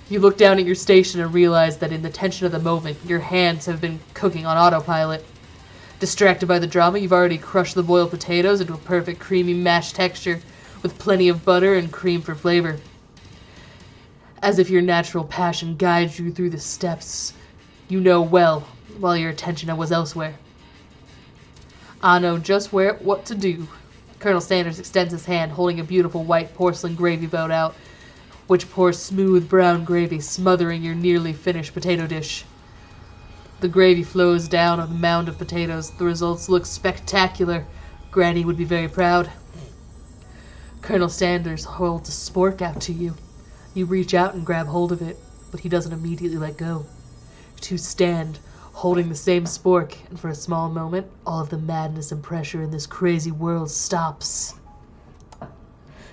[SPEAKER 2] You look down at your station and realize that in the tension of the moment, your hands have been cooking on autopilot. Distracted by the drama, you've already crushed the boiled potatoes into a perfect creamy mashed texture with plenty of butter and cream for flavor. As if your natural passion guides you through the steps you know well while your attention was elsewhere. I know just what to do. Colonel Sanders extends his hand, holding a beautiful white porcelain gravy boat out, which pours smooth brown gravy, smothering your nearly finished potato dish. The gravy flows down on the mound of potatoes. The results look spectacular. Granny would be very proud. Colonel Sanders holds a spork out to you. You reach out and grab hold of it, but he doesn't immediately let go. You two stand, holding the same spork, and for a small moment, all of the madness and pressure in this crazy world stops.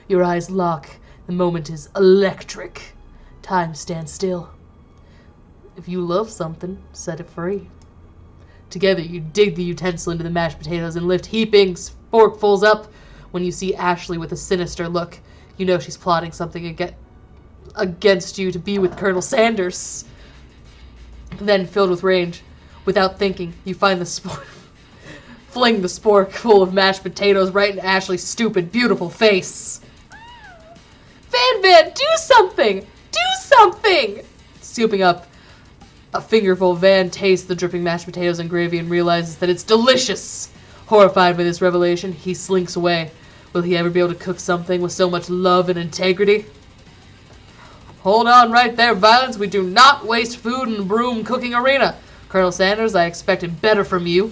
[SPEAKER 2] Your eyes lock. The moment is electric. Time stands still. If you love something, set it free. Together, you dig the utensil into the mashed potatoes and lift heaping forkfuls up. When you see Ashley with a sinister look, you know she's plotting something against you to be with Colonel Sanders. Then, filled with rage, without thinking, you find the spork. Fling the spork full of mashed potatoes right in Ashley's stupid, beautiful face. Van, do something! Do something! Scooping up a fingerful, Van tastes the dripping mashed potatoes and gravy and realizes that it's delicious. Horrified by this revelation, he slinks away. Will he ever be able to cook something with so much love and integrity? Hold on right there, Violence. We do not waste food in the broom cooking arena. Colonel Sanders, I expected better from you.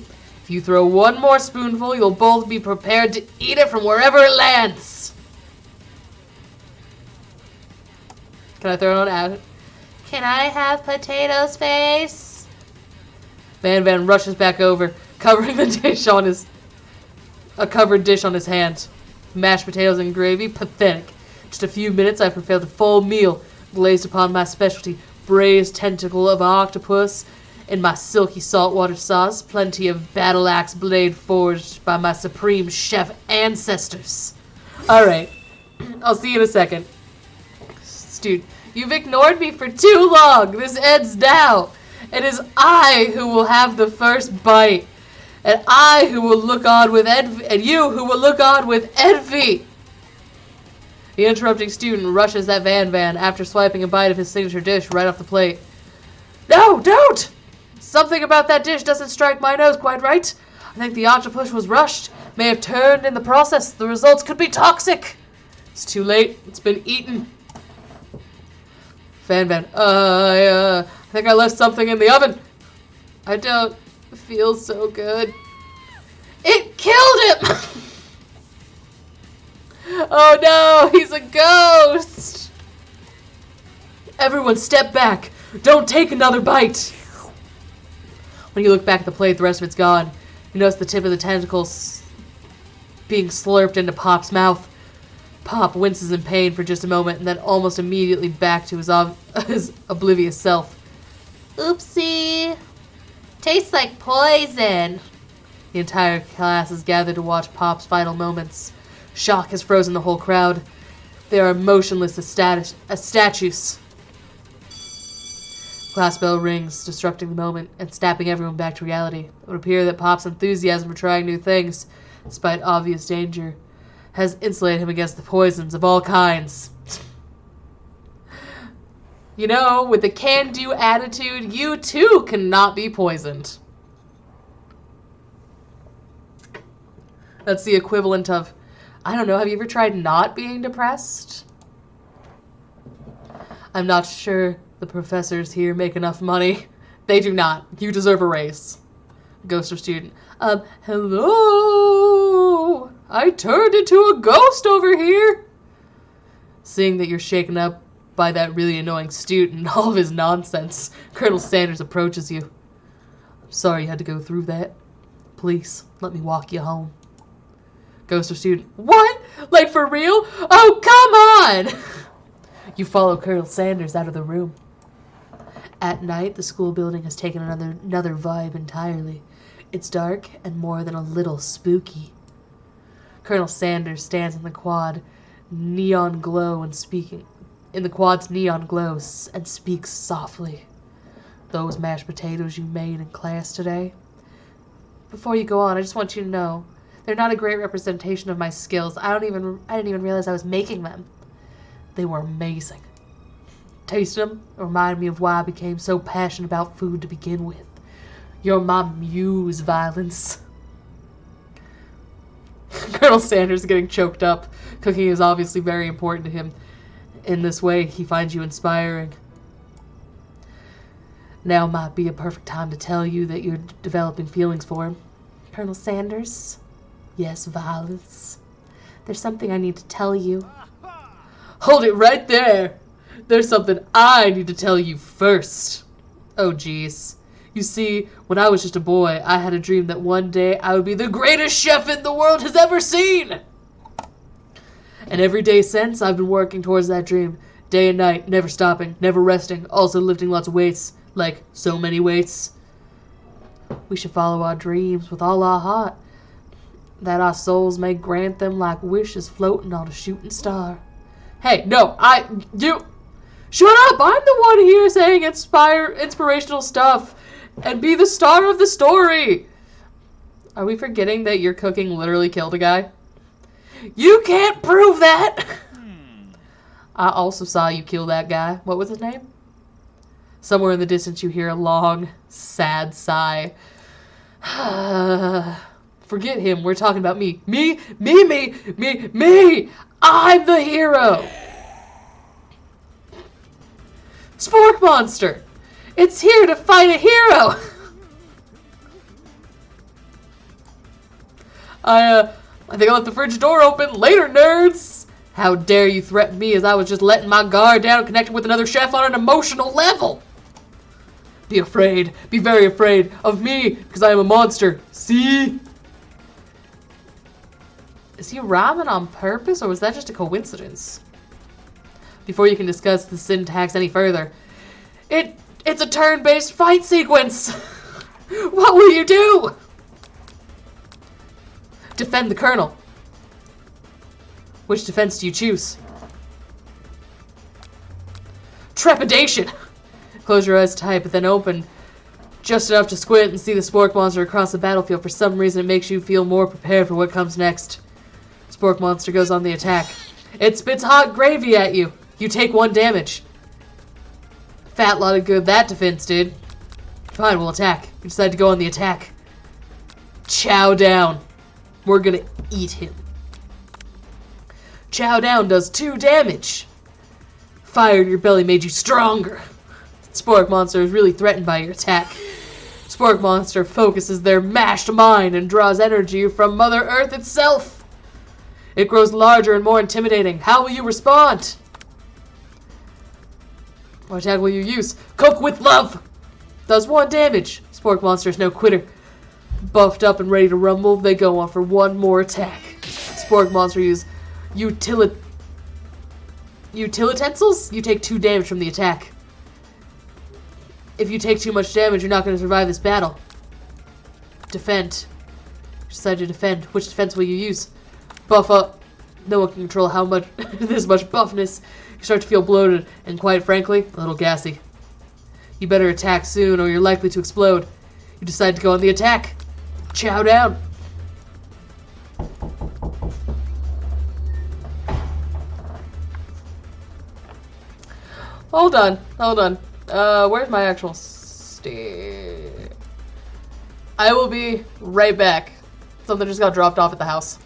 [SPEAKER 2] If you throw one more spoonful, you'll both be prepared to eat it from wherever it lands. Can I throw it on Ad? Can I have potatoes face? Van rushes back over, covering the dish on a covered dish on his hand. Mashed potatoes and gravy, pathetic. Just a few minutes, I've prepared a full meal, glazed upon my specialty, braised tentacle of octopus, in my silky saltwater sauce, plenty of battle axe blade forged by my supreme chef ancestors. Alright, I'll see you in a second. Dude, you've ignored me for too long. This ends now. It is I who will have the first bite. And I who will look on with envy. And you who will look on with envy. The interrupting student rushes at Van after swiping a bite of his signature dish right off the plate. No, don't! Something about that dish doesn't strike my nose quite right. I think the octopus was rushed. May have turned in the process. The results could be toxic. It's too late. It's been eaten. Van, I think I left something in the oven. I don't feel so good. It killed him! Oh no, he's a ghost! Everyone step back. Don't take another bite. When you look back at the plate, the rest of it's gone. You notice the tip of the tentacles being slurped into Pop's mouth. Pop winces in pain for just a moment and then almost immediately back to his oblivious self. Oopsie. Tastes like poison. The entire class is gathered to watch Pop's final moments. Shock has frozen the whole crowd. They are motionless as statues. Class bell rings, disrupting the moment and snapping everyone back to reality. It would appear that Pop's enthusiasm for trying new things, despite obvious danger, has insulated him against the poisons of all kinds. You know, with a can-do attitude, you too cannot be poisoned. That's the equivalent of, I don't know, have you ever tried not being depressed? I'm not sure the professors here make enough money. They do not. You deserve a raise. Ghost of student. Hello? I turned into a ghost over here. Seeing that you're shaken up by that really annoying student and all of his nonsense, Colonel Sanders approaches you. I'm sorry you had to go through that. Please, let me walk you home. Ghost or student, what? Like for real? Oh, come on! You follow Colonel Sanders out of the room. At night, the school building has taken another vibe entirely. It's dark and more than a little spooky. Colonel Sanders stands in the quad's neon glow and speaks softly. Those mashed potatoes you made in class today? Before you go on, I just want you to know, they're not a great representation of my skills. I didn't even realize I was making them. They were amazing. Tasting them reminded me of why I became so passionate about food to begin with. You're my muse, Violence. Colonel Sanders is getting choked up. Cooking is obviously very important to him. In this way, he finds you inspiring. Now might be a perfect time to tell you that you're developing feelings for him. Colonel Sanders? Yes, Violence. There's something I need to tell you. Hold it right there! There's something I need to tell you first. Oh, jeez. You see, when I was just a boy, I had a dream that one day I would be the greatest chef in the world has ever seen! And every day since, I've been working towards that dream. Day and night, never stopping, never resting, also lifting lots of weights. Like, so many weights. We should follow our dreams with all our heart, that our souls may grant them like wishes floating on a shooting star. Hey, no, you... Shut up! I'm the one here saying inspirational stuff. And be the star of the story. Are we forgetting that your cooking literally killed a guy? You can't prove that! I also saw you kill that guy. What was his name? Somewhere in the distance you hear a long, sad sigh. Forget him. We're talking about me. Me! I'm the hero! Spork Monster! It's here to fight a hero! I think I left the fridge door open. Later, nerds! How dare you threaten me as I was just letting my guard down and connecting with another chef on an emotional level! Be afraid. Be very afraid of me, because I am a monster. See? Is he rhyming on purpose, or was that just a coincidence? Before you can discuss the syntax any further, it's a turn-based fight sequence! What will you do? Defend the Colonel. Which defense do you choose? Trepidation! Close your eyes tight, but then open just enough to squint and see the Spork Monster across the battlefield. For some reason, it makes you feel more prepared for what comes next. Spork Monster goes on the attack. It spits hot gravy at you. You take 1 damage. Fat lot of good that defense did. Fine, we'll attack. You decide to go on the attack. Chow down. We're gonna eat him. Chow down does 2 damage. Fire in your belly made you stronger. Spork Monster is really threatened by your attack. Spork Monster focuses their mashed mind and draws energy from Mother Earth itself. It grows larger and more intimidating. How will you respond? What attack will you use? Cook with love! Does 1 damage. Spork Monster is no quitter. Buffed up and ready to rumble, they go on for 1 more attack. Spork Monster use utilitensils? You take 2 damage from the attack. If you take too much damage, you're not going to survive this battle. Defend. Decide to defend. Which defense will you use? Buff up. No one can control how much this much buffness. You start to feel bloated and, quite frankly, a little gassy. You better attack soon or you're likely to explode. You decide to go on the attack. Chow down. Hold on. Where's my actual I will be right back. Something just got dropped off at the house.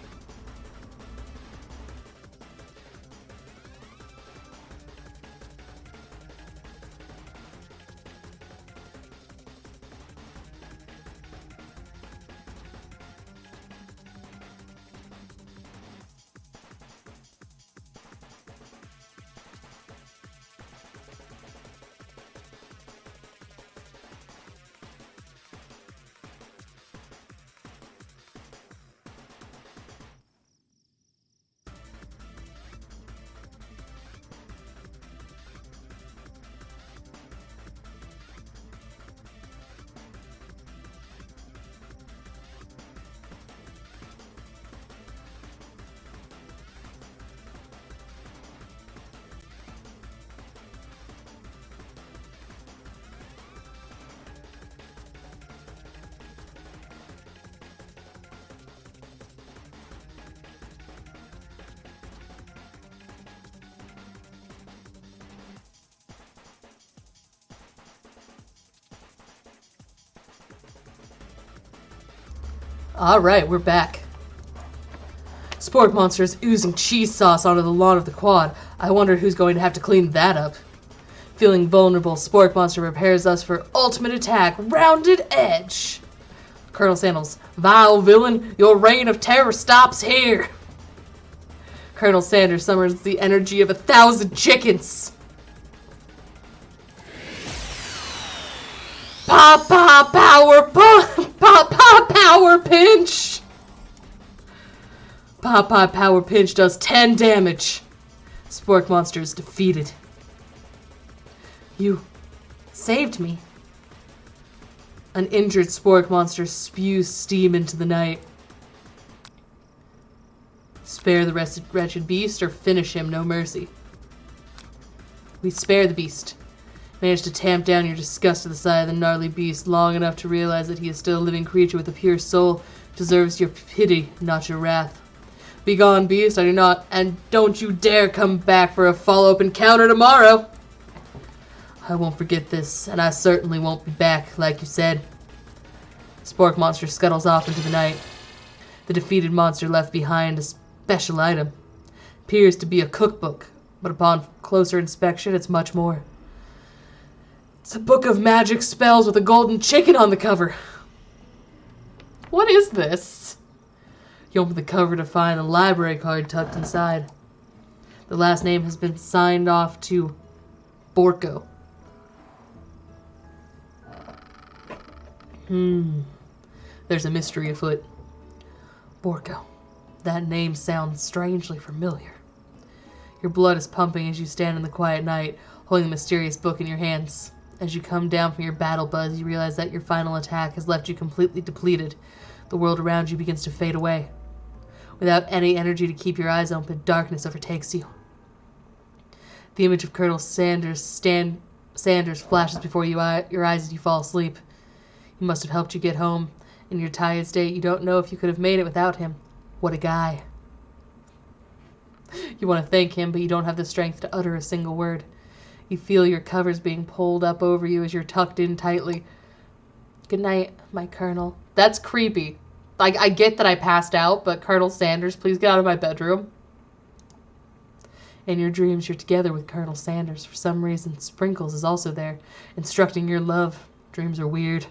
[SPEAKER 2] Alright, we're back. Spork Monster is oozing cheese sauce onto the lawn of the quad. I wonder who's going to have to clean that up. Feeling vulnerable, Spork Monster prepares us for ultimate attack, Rounded Edge. Colonel Sanders, vile villain, your reign of terror stops here. Colonel Sanders summons the energy of 1,000 chickens. Papa power pinch. Papa power pinch does 10 damage. Spork Monster is defeated. You saved me. An injured Spork Monster spews steam into the night. Spare the wretched beast or finish him, no mercy. We spare the beast. Manage to tamp down your disgust to the sight of the gnarly beast long enough to realize that he is still a living creature with a pure soul, deserves your pity, not your wrath. Begone, beast, I do not, and don't you dare come back for a follow-up encounter tomorrow! I won't forget this, and I certainly won't be back, like you said. Spork Monster scuttles off into the night. The defeated monster left behind a special item. Appears to be a cookbook, but upon closer inspection, it's much more. It's a book of magic spells with a golden chicken on the cover. What is this? You open the cover to find a library card tucked inside. The last name has been signed off to Borko. There's a mystery afoot. Borko. That name sounds strangely familiar. Your blood is pumping as you stand in the quiet night, holding the mysterious book in your hands. As you come down from your battle buzz, you realize that your final attack has left you completely depleted. The world around you begins to fade away. Without any energy to keep your eyes open, darkness overtakes you. The image of Colonel Sanders flashes before your eyes as you fall asleep. He must have helped you get home. In your tired state, you don't know if you could have made it without him. What a guy. You want to thank him, but you don't have the strength to utter a single word. You feel your covers being pulled up over you as you're tucked in tightly. Good night, my Colonel. That's creepy. Like, I get that I passed out, but Colonel Sanders, please get out of my bedroom. In your dreams, you're together with Colonel Sanders. For some reason, Sprinkles is also there, instructing your love. Dreams are weird.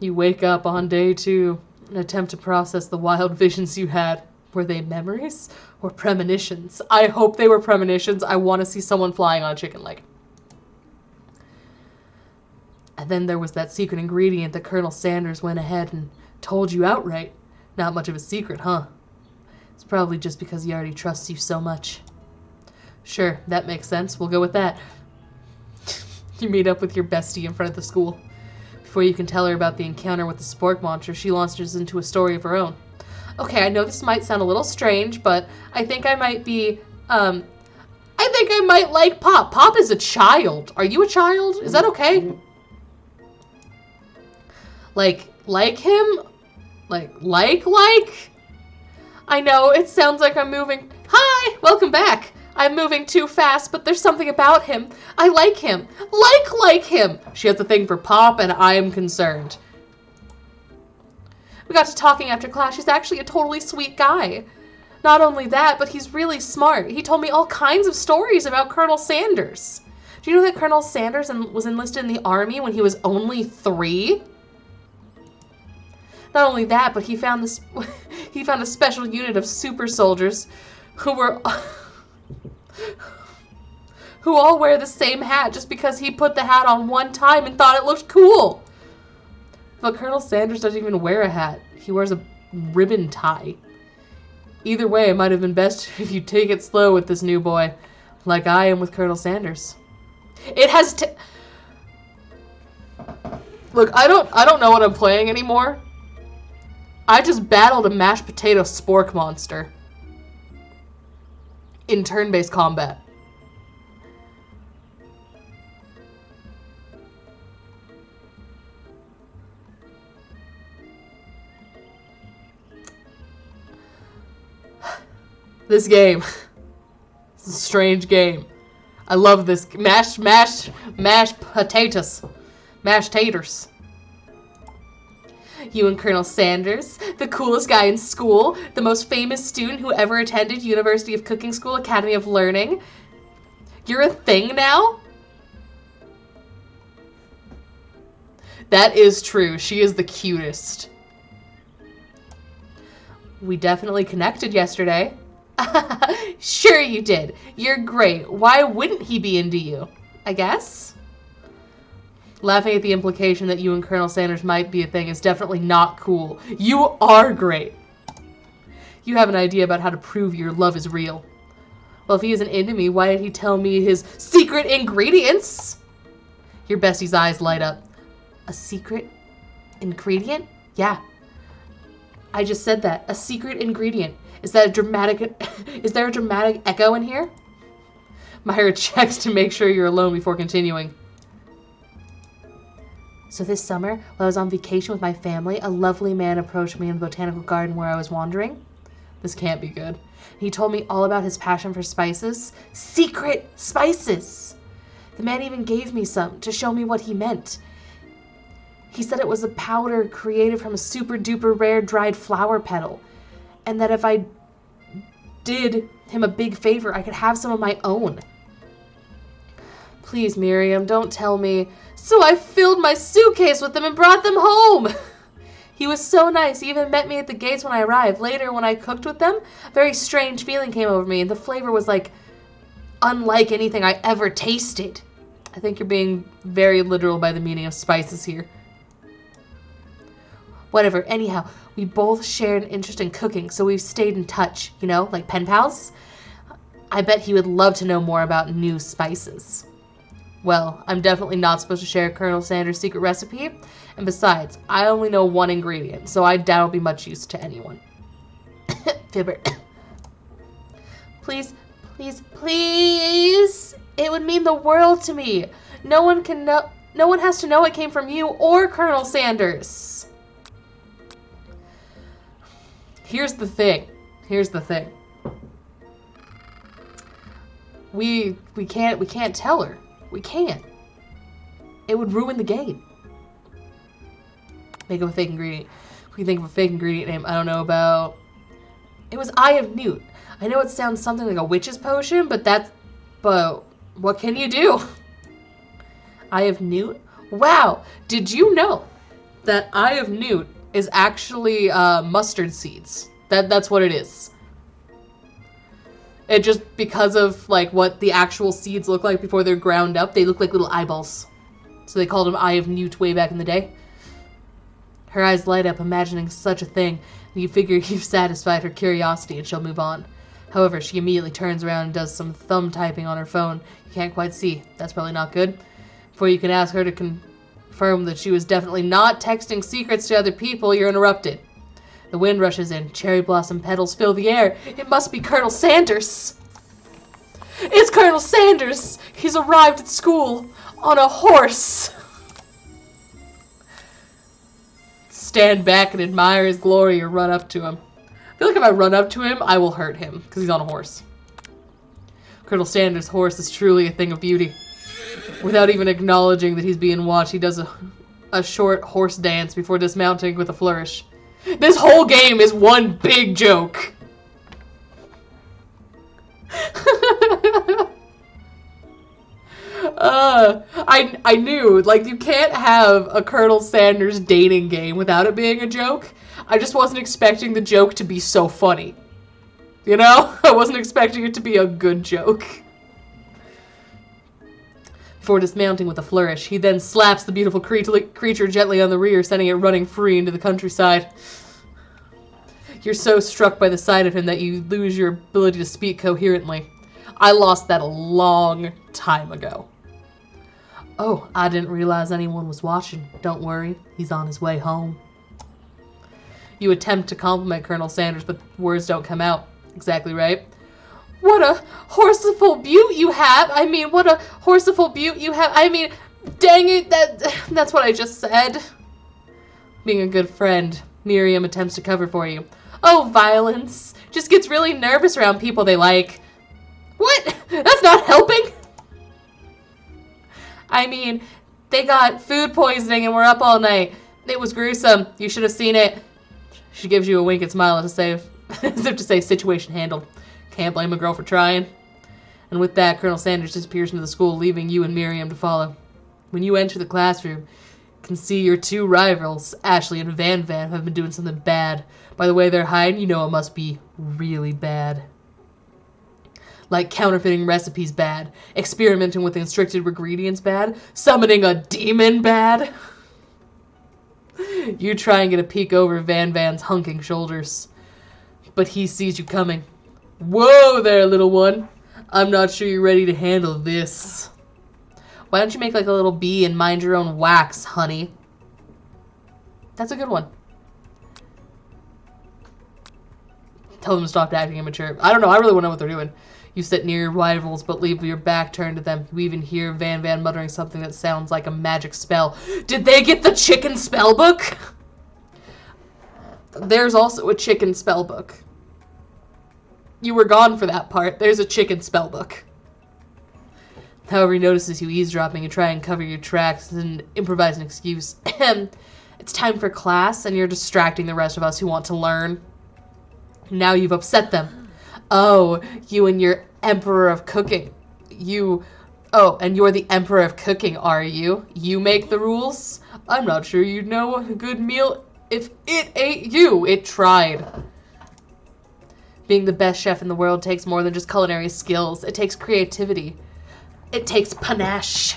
[SPEAKER 2] You wake up on day 2 and attempt to process the wild visions you had. Were they memories or premonitions? I hope they were premonitions. I want to see someone flying on a chicken leg. And then there was that secret ingredient that Colonel Sanders went ahead and told you outright. Not much of a secret, huh? It's probably just because he already trusts you so much. Sure, that makes sense. We'll go with that. You meet up with your bestie in front of the school. Before you can tell her about the encounter with the Spork Monster, she launches into a story of her own. Okay, I know this might sound a little strange, but I think I might be, I think I might like Pop. Pop is a child. Are you a child? Is that okay? Like him? Like? I know, it sounds like I'm moving. Hi, welcome back. I'm moving too fast, but there's something about him. I like him. Like him. She has a thing for Pop, and I am concerned. We got to talking after class. He's actually a totally sweet guy. Not only that, but he's really smart. He told me all kinds of stories about Colonel Sanders. Do you know that Colonel Sanders was enlisted in the army when he was only 3? Not only that, but he found a special unit of super soldiers who all wear the same hat just because he put the hat on one time and thought it looked cool. But Colonel Sanders doesn't even wear a hat. He wears a ribbon tie. Either way, it might have been best if you take it slow with this new boy, like I am with Colonel Sanders. It has to... Look, I don't know what I'm playing anymore. I just battled a mashed potato spork monster in turn-based combat. This game. It's a strange game. I love this. Mashed potatoes. Mashed taters. You and Colonel Sanders, the coolest guy in school, the most famous student who ever attended University of Cooking School Academy of Learning. You're a thing now? That is true. She is the cutest. We definitely connected yesterday. Sure you did. You're great. Why wouldn't he be into you? I guess? Laughing at the implication that you and Colonel Sanders might be a thing is definitely not cool. You are great. You have an idea about how to prove your love is real. Well, if he isn't into me, why did he tell me his secret ingredients? Your bestie's eyes light up. A secret ingredient? Yeah. I just said that. A secret ingredient. Is there a dramatic echo in here? Myra checks to make sure you're alone before continuing. So this summer, while I was on vacation with my family, a lovely man approached me in the botanical garden where I was wandering. This can't be good. He told me all about his passion for spices. Secret spices! The man even gave me some to show me what he meant. He said it was a powder created from a super duper rare dried flower petal, and that if I did him a big favor, I could have some of my own. Please, Miriam, don't tell me. So I filled my suitcase with them and brought them home. He was so nice. He even met me at the gates when I arrived. Later, when I cooked with them, a very strange feeling came over me, and the flavor was like unlike anything I ever tasted. I think you're being very literal by the meaning of spices here. Whatever, anyhow, we both shared an interest in cooking, so we've stayed in touch, you know, like pen pals. I bet he would love to know more about new spices. Well, I'm definitely not supposed to share Colonel Sanders' secret recipe, and besides, I only know one ingredient, so I doubt it'll be much use to anyone. Fibber. Please, please, please! It would mean the world to me. No one has to know it came from you or Colonel Sanders. Here's the thing. We can't tell her. We can't. It would ruin the game. Make up a fake ingredient. We can think of a fake ingredient name. I don't know about... It was Eye of Newt. I know it sounds something like a witch's potion, but what can you do? Eye of Newt? Wow! Did you know that Eye of Newt is actually mustard seeds? That's what it is. It just, because of like what the actual seeds look like before they're ground up, they look like little eyeballs. So they called them Eye of Newt way back in the day. Her eyes light up, imagining such a thing, and you figure you've satisfied her curiosity and she'll move on. However, she immediately turns around and does some thumb typing on her phone. You can't quite see. That's probably not good. Before you can ask her to confirm that she was definitely not texting secrets to other people, you're interrupted. The wind rushes in. Cherry blossom petals fill the air. It must be Colonel Sanders. It's Colonel Sanders. He's arrived at school on a horse. Stand back and admire his glory or run up to him. I feel like if I run up to him, I will hurt him because he's on a horse. Colonel Sanders' horse is truly a thing of beauty. Without even acknowledging that he's being watched, he does a short horse dance before dismounting with a flourish. This whole game is one big joke. I knew, like, you can't have a Colonel Sanders dating game without it being a joke. I just wasn't expecting the joke to be so funny. You know? I wasn't expecting it to be a good joke. Before dismounting with a flourish, he then slaps the beautiful creature gently on the rear, sending it running free into the countryside. You're so struck by the sight of him that you lose your ability to speak coherently. I lost that a long time ago. Oh, I didn't realize anyone was watching. Don't worry, he's on his way home. You attempt to compliment Colonel Sanders, but words don't come out. Exactly right. What a horseful beaut you have! I mean, what a horseful beaut you have! I mean, dang it, that's what I just said. Being a good friend, Miriam attempts to cover for you. Oh, violence. Just gets really nervous around people they like. What? That's not helping! I mean, they got food poisoning and were up all night. It was gruesome. You should have seen it. She gives you a wink and smile as if to say, situation handled. Can't blame a girl for trying. And with that, Colonel Sanders disappears into the school, leaving you and Miriam to follow. When you enter the classroom, you can see your two rivals, Ashley and Van Van, have been doing something bad. By the way they're hiding, you know it must be really bad. Like counterfeiting recipes bad, experimenting with restricted ingredients bad, summoning a demon bad. You try and get a peek over Van Van's hunking shoulders, but he sees you coming. Whoa there, little one. I'm not sure you're ready to handle this. Why don't you make like a little bee and mind your own wax, honey? That's a good one. Tell them to stop acting immature. I don't know. I really want to know what they're doing. You sit near your rivals, but leave your back turned to them. You even hear Van Van muttering something that sounds like a magic spell. Did they get the chicken spell book? There's also a chicken spell book. You were gone for that part. There's a chicken spell book. However, he notices you eavesdropping. You try and cover your tracks and improvise an excuse. It's time for class, and you're distracting the rest of us who want to learn. Now you've upset them. Oh, you and your Emperor of Cooking. And you're the Emperor of Cooking, are you? You make the rules? I'm not sure you'd know a good meal if it ain't you. It tried. Being the best chef in the world takes more than just culinary skills. It takes creativity. It takes panache.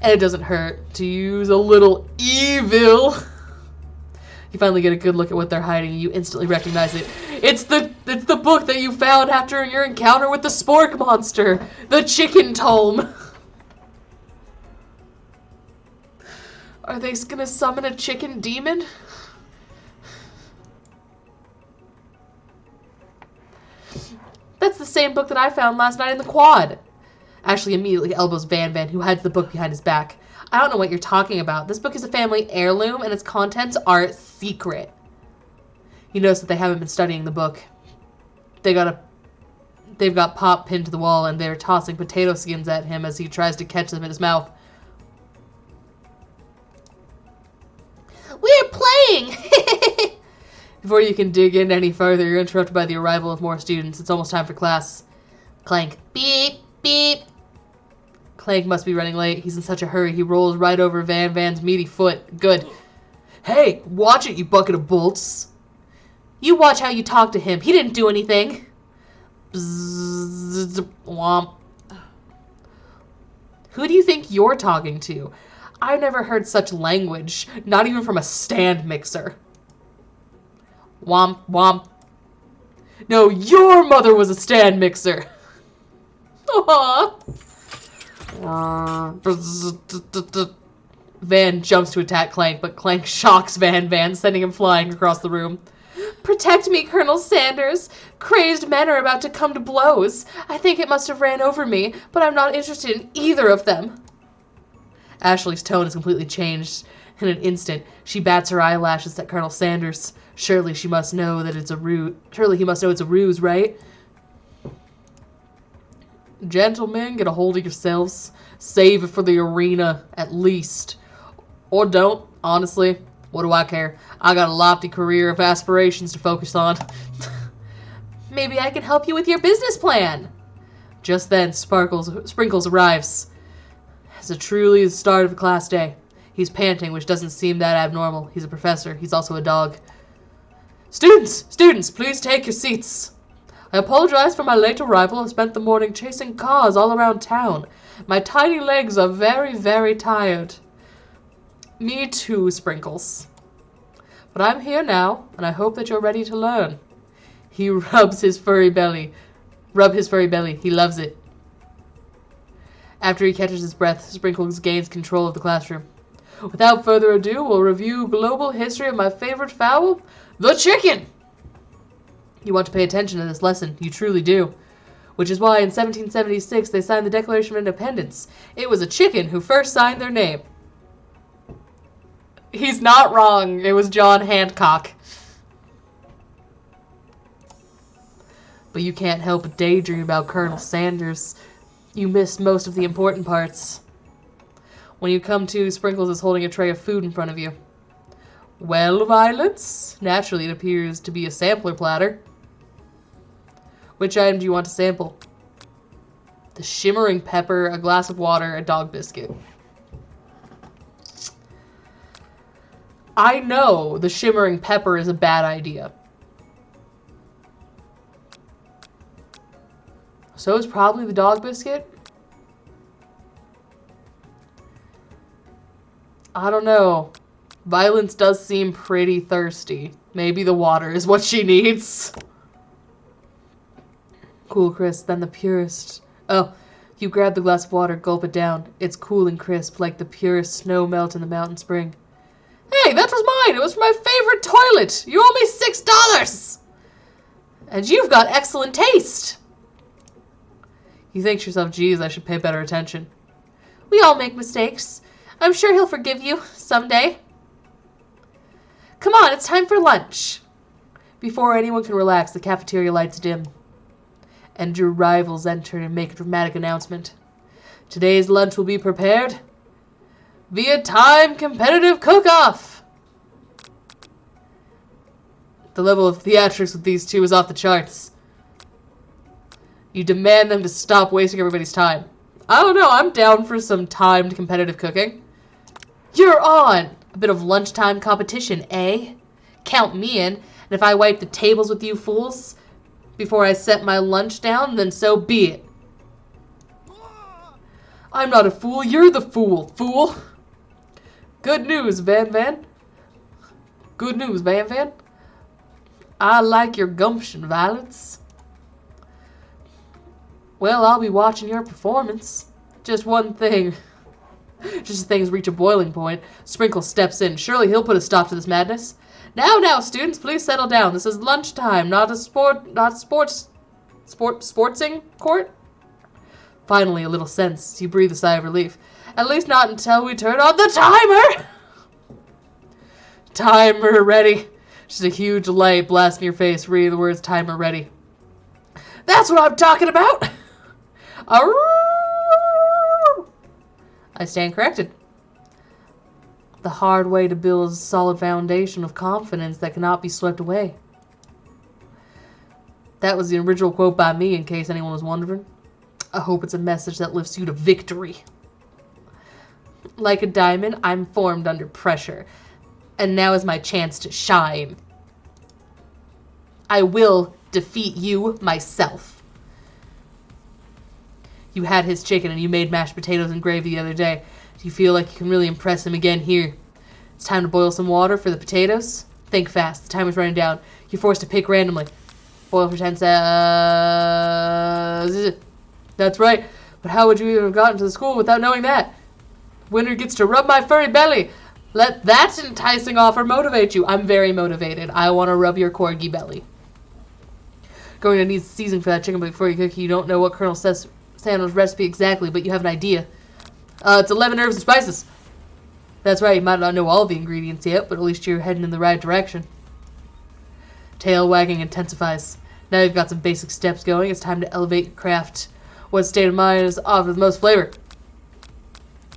[SPEAKER 2] And it doesn't hurt to use a little evil. You finally get a good look at what they're hiding, and you instantly recognize it. It's the book that you found after your encounter with the spork monster, the chicken tome. Are they gonna summon a chicken demon? That's the same book that I found last night in the quad. Ashley immediately elbows Van Van, who hides the book behind his back. I don't know what you're talking about. This book is a family heirloom, and its contents are secret. You notice that they haven't been studying the book. They've got Pop pinned to the wall, and they're tossing potato skins at him as he tries to catch them in his mouth. We're playing! Before you can dig in any further, you're interrupted by the arrival of more students. It's almost time for class. Clank. Beep, beep. Clank must be running late. He's in such a hurry. He rolls right over Van Van's meaty foot. Good. Hey, watch it, you bucket of bolts. You watch how you talk to him. He didn't do anything. Bzzz, womp. Who do you think you're talking to? I've never heard such language. Not even from a stand mixer. Womp, womp. No, your mother was a stand mixer. Aww. Van jumps to attack Clank, but Clank shocks Van Van, sending him flying across the room. Protect me, Colonel Sanders. Crazed men are about to come to blows. I think it must have ran over me, but I'm not interested in either of them. Ashley's tone has completely changed. In an instant, she bats her eyelashes at Colonel Sanders. Surely he must know it's a ruse, right? Gentlemen, get a hold of yourselves. Save it for the arena, at least. Or don't, honestly. What do I care? I got a lofty career of aspirations to focus on. Maybe I can help you with your business plan. Just then, Sprinkles arrives. It's truly the start of the class day. He's panting, which doesn't seem that abnormal. He's a professor. He's also a dog. Students, please take your seats. I apologize for my late arrival. I've spent the morning chasing cars all around town. My tiny legs are very, very tired. Me too, Sprinkles. But I'm here now, and I hope that you're ready to learn. He rubs his furry belly. He loves it. After he catches his breath, Sprinkles gains control of the classroom. Without further ado, we'll review global history of my favorite fowl, the chicken. You want to pay attention to this lesson. You truly do. Which is why in 1776 they signed the Declaration of Independence. It was a chicken who first signed their name. He's not wrong. It was John Hancock. But you can't help but daydream about Colonel Sanders. You missed most of the important parts. When you come to, Sprinkles is holding a tray of food in front of you. Well, Violets, naturally it appears to be a sampler platter. Which item do you want to sample? The shimmering pepper, a glass of water, a dog biscuit. I know the shimmering pepper is a bad idea. So is probably the dog biscuit. I don't know. Violence does seem pretty thirsty. Maybe the water is what she needs. Cool, crisp, then the purest. Oh, you grab the glass of water, gulp it down. It's cool and crisp, like the purest snow melt in the mountain spring. Hey, that was mine! It was for my favorite toilet! You owe me $6! And you've got excellent taste! You think to yourself, geez, I should pay better attention. We all make mistakes. I'm sure he'll forgive you someday. Come on, it's time for lunch. Before anyone can relax, the cafeteria lights dim. And your rivals enter and make a dramatic announcement. Today's lunch will be prepared via time competitive cook-off. The level of theatrics with these two is off the charts. You demand them to stop wasting everybody's time. I don't know, I'm down for some timed competitive cooking. You're on! A bit of lunchtime competition, eh? Count me in, and if I wipe the tables with you fools before I set my lunch down, then so be it. I'm not a fool, you're the fool, fool! Good news, Van Van. Good news, Van Van. I like your gumption, Violets. Well, I'll be watching your performance. Just one thing. Just as things reach a boiling point, Sprinkle steps in. Surely he'll put a stop to this madness. Now, students, please settle down. This is lunchtime, not sportsing court. Finally, a little sense. You breathe a sigh of relief. At least not until we turn on the timer! Timer ready. Just a huge light blasting your face, reading the words timer ready. That's what I'm talking about! I stand corrected. The hard way to build a solid foundation of confidence that cannot be swept away. That was the original quote by me, in case anyone was wondering. I hope it's a message that lifts you to victory. Like a diamond, I'm formed under pressure. And now is my chance to shine. I will defeat you myself. You had his chicken and you made mashed potatoes and gravy the other day. Do you feel like you can really impress him again here? It's time to boil some water for the potatoes. Think fast. The timer's running down. You're forced to pick randomly. Boil for 10 seconds. That's right. But how would you even have gotten to the school without knowing that? Winner gets to rub my furry belly. Let that enticing offer motivate you. I'm very motivated. I want to rub your corgi belly. Going to need seasoning for that chicken, but before you cook, you don't know what Colonel Sanders' recipe exactly, but you have an idea. It's 11 herbs and spices. That's right, you might not know all of the ingredients yet, but at least you're heading in the right direction. Tail wagging intensifies. Now you've got some basic steps going, it's time to elevate your craft. What state of mind is offers the most flavor?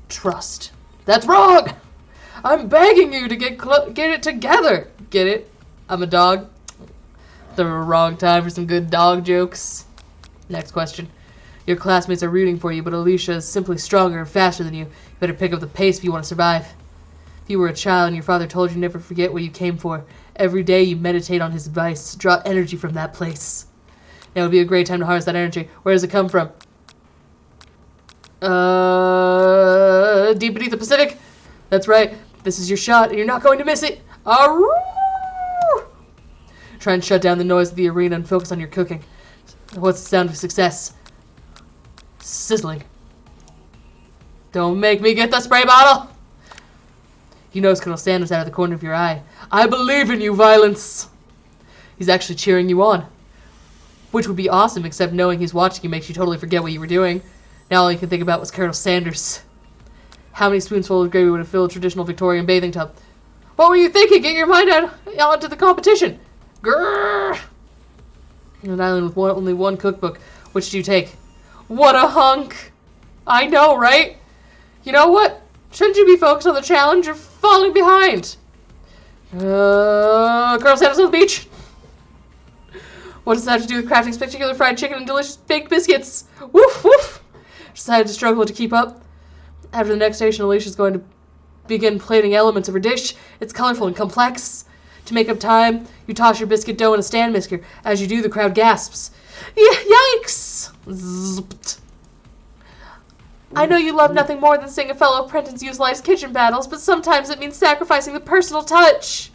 [SPEAKER 2] Trust. That's wrong! I'm begging you to get it together. Get it? I'm a dog. The wrong time for some good dog jokes. Next question. Your classmates are rooting for you, but Alicia is simply stronger and faster than you. You better pick up the pace if you want to survive. If you were a child and your father told you never forget what you came for, every day you meditate on his advice. Draw energy from that place. Now would be a great time to harness that energy. Where does it come from? Deep beneath the Pacific? That's right. This is your shot, and you're not going to miss it. Arroo! Try and shut down the noise of the arena and focus on your cooking. What's the sound of success? Sizzling. Don't make me get the spray bottle! You notice Colonel Sanders out of the corner of your eye. I believe in you, Violence! He's actually cheering you on. Which would be awesome, except knowing he's watching you makes you totally forget what you were doing. Now all you can think about was Colonel Sanders. How many spoonfuls of gravy would have filled a traditional Victorian bathing tub? What were you thinking? Get your mind out onto the competition! Grrr! An island with only one cookbook. Which do you take? What a hunk! I know, right? You know what? Shouldn't you be focused on the challenge? You're falling behind. Colonel Sanders on the beach. What does that have to do with crafting spectacular fried chicken and delicious baked biscuits? Woof, woof. Decided to struggle to keep up. After the next station, Alicia's going to begin plating elements of her dish. It's colorful and complex. To make up time, you toss your biscuit dough in a stand mixer. As you do, the crowd gasps. Yikes! Zzt. I know you love nothing more than seeing a fellow apprentice use life's kitchen battles, but sometimes it means sacrificing the personal touch.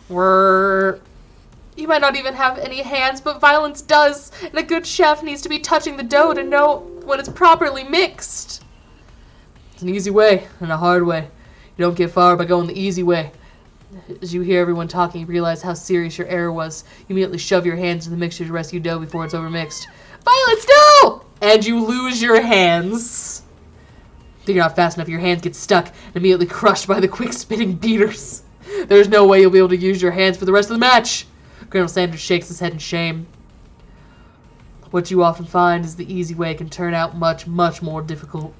[SPEAKER 2] You might not even have any hands, but violence does, and a good chef needs to be touching the dough to know when it's properly mixed. It's an easy way and a hard way. You don't get far by going the easy way. As you hear everyone talking, you realize how serious your error was. You immediately shove your hands in the mixture to rescue dough before it's overmixed. Violence, no! And you lose your hands. Think you're not fast enough, your hands get stuck and immediately crushed by the quick spinning beaters. There's no way you'll be able to use your hands for the rest of the match. Colonel Sanders shakes his head in shame. What you often find is the easy way can turn out much, much more difficult.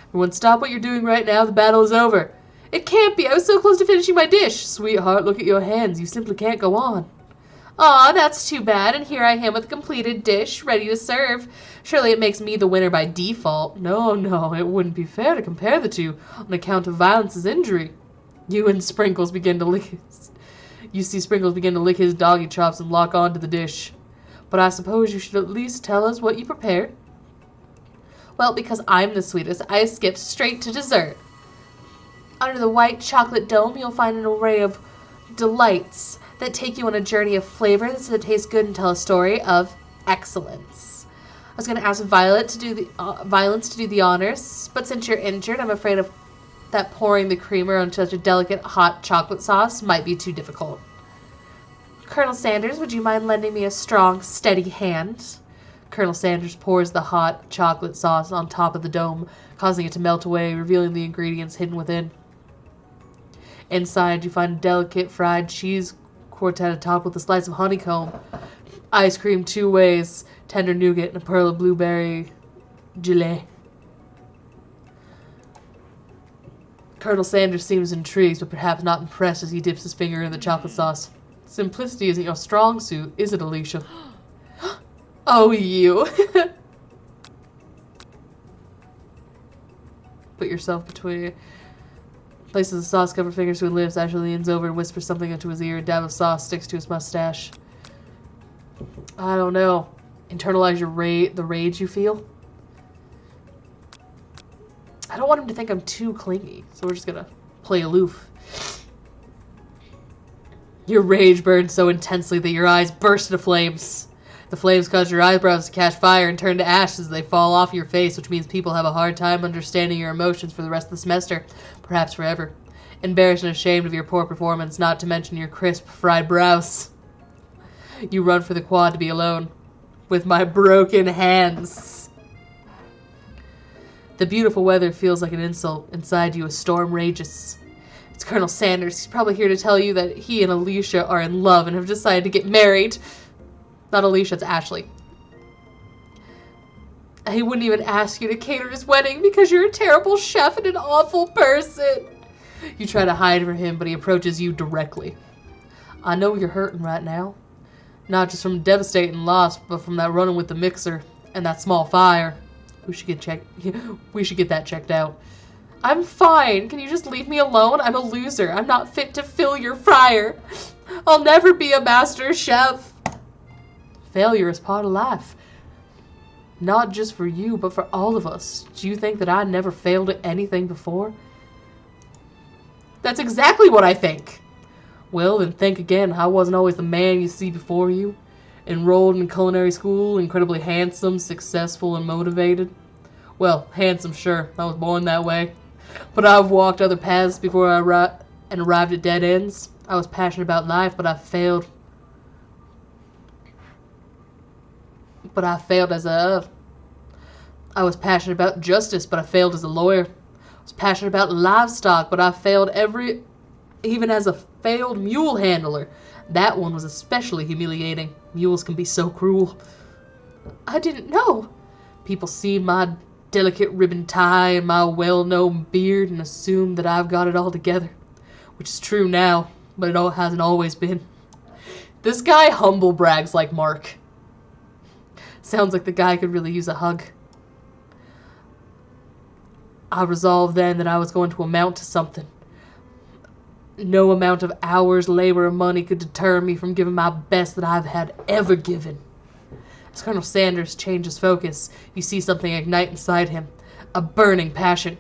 [SPEAKER 2] Everyone, stop what you're doing right now. The battle is over. It can't be. I was so close to finishing my dish. Sweetheart, look at your hands. You simply can't go on. Aw, that's too bad. And here I am with a completed dish, ready to serve. Surely it makes me the winner by default. No, it wouldn't be fair to compare the two on account of Violence's injury. You see Sprinkles begin to lick his doggy chops and lock onto the dish. But I suppose you should at least tell us what you prepared. Well, because I'm the sweetest, I skipped straight to dessert. Under the white chocolate dome, you'll find an array of delights that take you on a journey of flavors that taste good and tell a story of excellence. I was going to ask Violence to do the honors, but since you're injured, I'm afraid of that pouring the creamer on such a delicate hot chocolate sauce might be too difficult. Colonel Sanders, would you mind lending me a strong, steady hand? Colonel Sanders pours the hot chocolate sauce on top of the dome, causing it to melt away, revealing the ingredients hidden within. Inside, you find a delicate fried cheese quartet topped with a slice of honeycomb, ice cream 2 ways, tender nougat, and a pearl of blueberry gelée. Colonel Sanders seems intrigued, but perhaps not impressed as he dips his finger in the chocolate sauce. Simplicity isn't your strong suit, is it, Alicia? Oh, you. Put yourself between. Places the sauce-covered fingers to his lips, actually leans over and whispers something into his ear. A dab of sauce sticks to his mustache. I don't know. Internalize the rage you feel? I don't want him to think I'm too clingy, so we're just gonna play aloof. Your rage burns so intensely that your eyes burst into flames. The flames cause your eyebrows to catch fire and turn to ash as they fall off your face, which means people have a hard time understanding your emotions for the rest of the semester, perhaps forever. Embarrassed and ashamed of your poor performance, not to mention your crisp, fried brows. You run for the quad to be alone. With my broken hands. The beautiful weather feels like an insult. Inside you, a storm rages. It's Colonel Sanders. He's probably here to tell you that he and Alicia are in love and have decided to get married. Not Alicia, it's Ashley. He wouldn't even ask you to cater his wedding because you're a terrible chef and an awful person. You try to hide from him, but he approaches you directly. I know you're hurting right now. Not just from devastating loss, but from that running with the mixer and that small fire. We should get that checked out. I'm fine. Can you just leave me alone? I'm a loser. I'm not fit to fill your fryer. I'll never be a master chef. Failure is part of life. Not just for you, but for all of us. Do you think that I never failed at anything before? That's exactly what I think. Well, then think again. I wasn't always the man you see before you. Enrolled in culinary school, incredibly handsome, successful, and motivated. Well, handsome, sure. I was born that way. But I've walked other paths before I arrived at dead ends. I was passionate about life, but I failed. I was passionate about justice, but I failed as a lawyer. I was passionate about livestock, but I failed even as a failed mule handler. That one was especially humiliating. Mules can be so cruel. I didn't know. People seen my delicate ribbon tie and my well-known beard and assume that I've got it all together. Which is true now, but it hasn't always been. This guy humble brags like Mark. Sounds like the guy could really use a hug. I resolved then that I was going to amount to something. No amount of hours, labor, or money could deter me from giving my best that I've had ever given. As Colonel Sanders changes focus, you see something ignite inside him. A burning passion.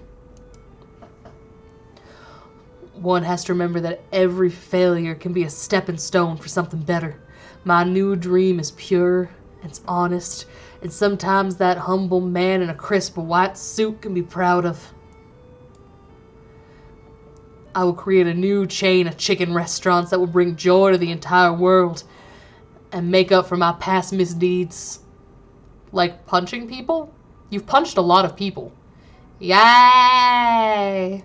[SPEAKER 2] One has to remember that every failure can be a stepping stone for something better. My new dream is pure, it's honest, and sometimes that humble man in a crisp white suit can be proud of. I will create a new chain of chicken restaurants that will bring joy to the entire world and make up for my past misdeeds. Like punching people? You've punched a lot of people. Yay!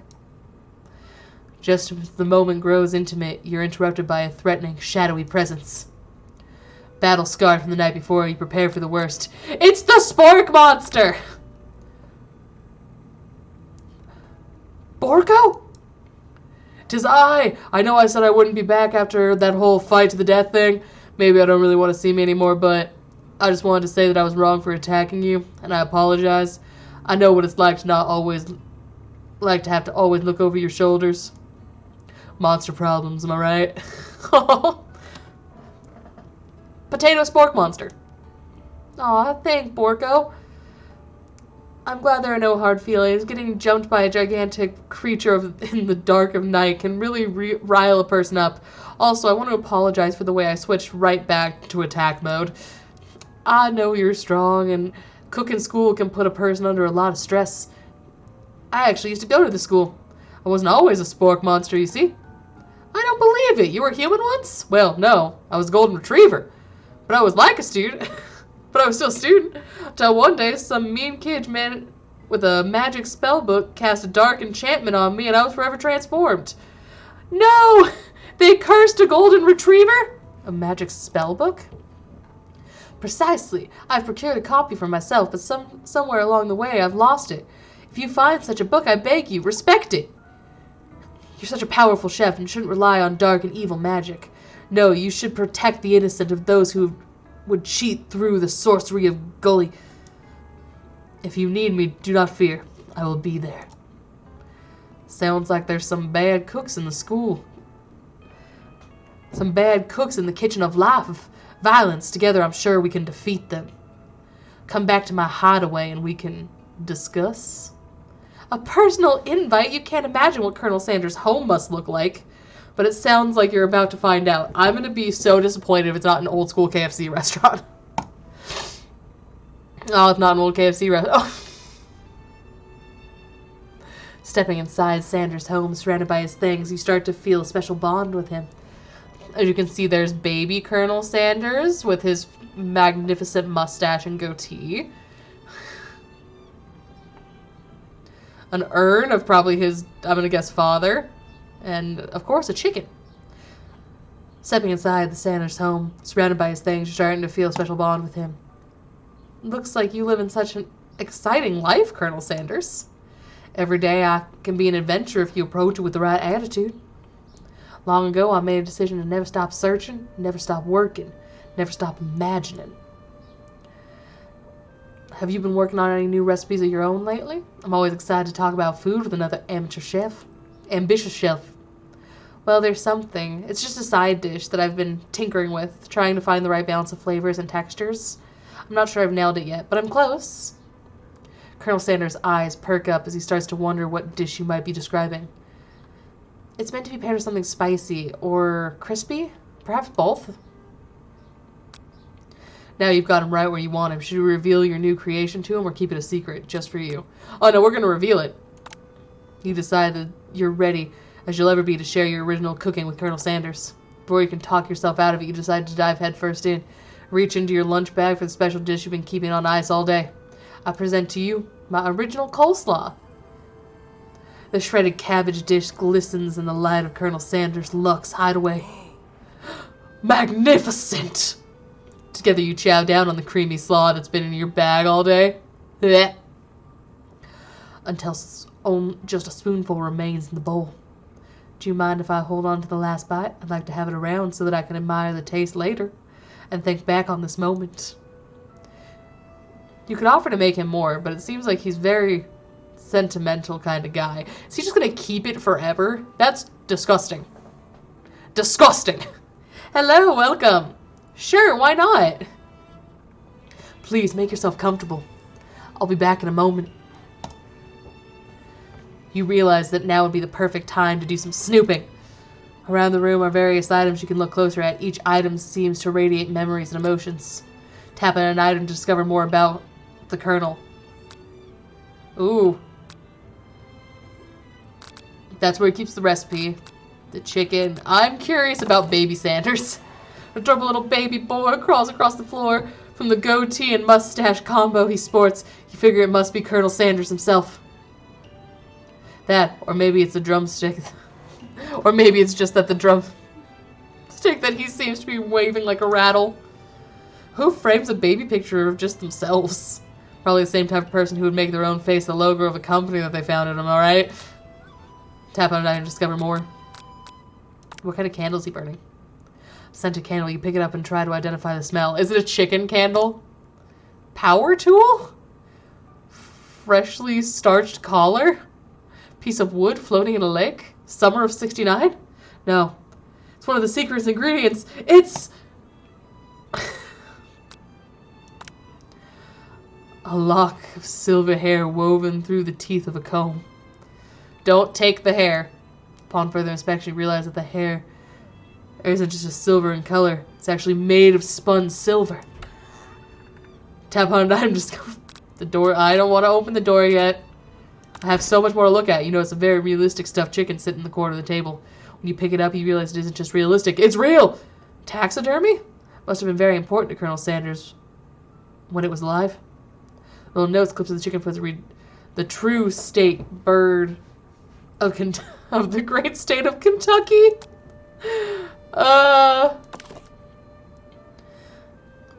[SPEAKER 2] Just as the moment grows intimate, you're interrupted by a threatening, shadowy presence. Battle scarred from the night before, you prepare for the worst. It's the Spork Monster! Borgo? 'Tis I! I know I said I wouldn't be back after that whole fight to the death thing. Maybe I don't really want to see me anymore, but I just wanted to say that I was wrong for attacking you, and I apologize. I know what it's like to have to always look over your shoulders. Monster problems, am I right? Potato Spork Monster. Aw, thanks, Borko. I'm glad there are no hard feelings. Getting jumped by a gigantic creature in the dark of night can really rile a person up. Also, I want to apologize for the way I switched right back to attack mode. I know you're strong, and cooking school can put a person under a lot of stress. I actually used to go to the school. I wasn't always a spork monster, you see. I don't believe it. You were human once? Well, no. I was a golden retriever. But I was like a student. But I was still a student. Till one day, some mean kid with a magic spell book cast a dark enchantment on me, and I was forever transformed. No! They cursed a golden retriever? A magic spell book? Precisely. I've procured a copy for myself, but somewhere along the way I've lost it. If you find such a book, I beg you, respect it. You're such a powerful chef and shouldn't rely on dark and evil magic. No, you should protect the innocent of those who would cheat through the sorcery of Gully. If you need me, do not fear. I will be there. Sounds like there's some bad cooks in the school. Some bad cooks in the kitchen of life, of violence. Together, I'm sure we can defeat them. Come back to my hideaway and we can discuss. A personal invite? You can't imagine what Colonel Sanders' home must look like. But it sounds like you're about to find out. I'm going to be so disappointed if it's not an old school KFC restaurant. Oh, it's not an old KFC restaurant. Oh. Stepping inside Sanders' home, surrounded by his things, you start to feel a special bond with him. As you can see, there's baby Colonel Sanders with his magnificent mustache and goatee. An urn of probably his, I'm going to guess, father. And, of course, a chicken. Stepping inside the Sanders home, surrounded by his things, you're starting to feel a special bond with him. Looks like you live in such an exciting life, Colonel Sanders. Every day I can be an adventure if you approach it with the right attitude. Long ago, I made a decision to never stop searching, never stop working, never stop imagining. Have you been working on any new recipes of your own lately? I'm always excited to talk about food with another ambitious chef. Well, there's something. It's just a side dish that I've been tinkering with, trying to find the right balance of flavors and textures. I'm not sure I've nailed it yet, but I'm close. Colonel Sanders' eyes perk up as he starts to wonder what dish you might be describing. It's meant to be paired with something spicy or crispy, perhaps both. Now you've got him right where you want him. Should we reveal your new creation to him or keep it a secret just for you? Oh no, we're going to reveal it. You decide that you're ready as you'll ever be to share your original cooking with Colonel Sanders. Before you can talk yourself out of it, you decide to dive headfirst in. Reach into your lunch bag for the special dish you've been keeping on ice all day. I present to you my original coleslaw. The shredded cabbage dish glistens in the light of Colonel Sanders' luxe hideaway. Magnificent! Together you chow down on the creamy slaw that's been in your bag all day. Blech. until just a spoonful remains in the bowl. Do you mind if I hold on to the last bite? I'd like to have it around so that I can admire the taste later and think back on this moment. You could offer to make him more, but it seems like he's very sentimental kind of guy. Is he just going to keep it forever? That's disgusting. Disgusting. Hello, welcome. Sure, why not? Please, make yourself comfortable. I'll be back in a moment. You realize that now would be the perfect time to do some snooping. Around the room are various items you can look closer at. Each item seems to radiate memories and emotions. Tap on an item to discover more about the Colonel. Ooh. That's where he keeps the recipe. The chicken. I'm curious about baby Sanders. A adorable little baby boy crawls across the floor. From the goatee and mustache combo he sports, you figure it must be Colonel Sanders himself. That, or maybe it's a drumstick. Or maybe it's just that the drumstick that he seems to be waving like a rattle. Who frames a baby picture of just themselves? Probably the same type of person who would make their own face the logo of a company that they founded, am I right? Tap on it and discover more. What kind of candle is he burning? Scented candle. You pick it up and try to identify the smell. Is it a chicken candle? Power tool? Freshly starched collar? Piece of wood floating in a lake? Summer of 69? No. It's one of the secret ingredients. It's... a lock of silver hair woven through the teeth of a comb. Don't take the hair. Upon further inspection, you realize that the hair isn't just a silver in color. It's actually made of spun silver. Tap on it and discover the door. I don't want to open the door yet. I have so much more to look at. You know, it's a very realistic stuffed chicken sitting in the corner of the table. When you pick it up, you realize it isn't just realistic. It's real! Taxidermy? Must have been very important to Colonel Sanders when it was alive. Little notes, clips of the chicken for the true state bird of the great state of Kentucky.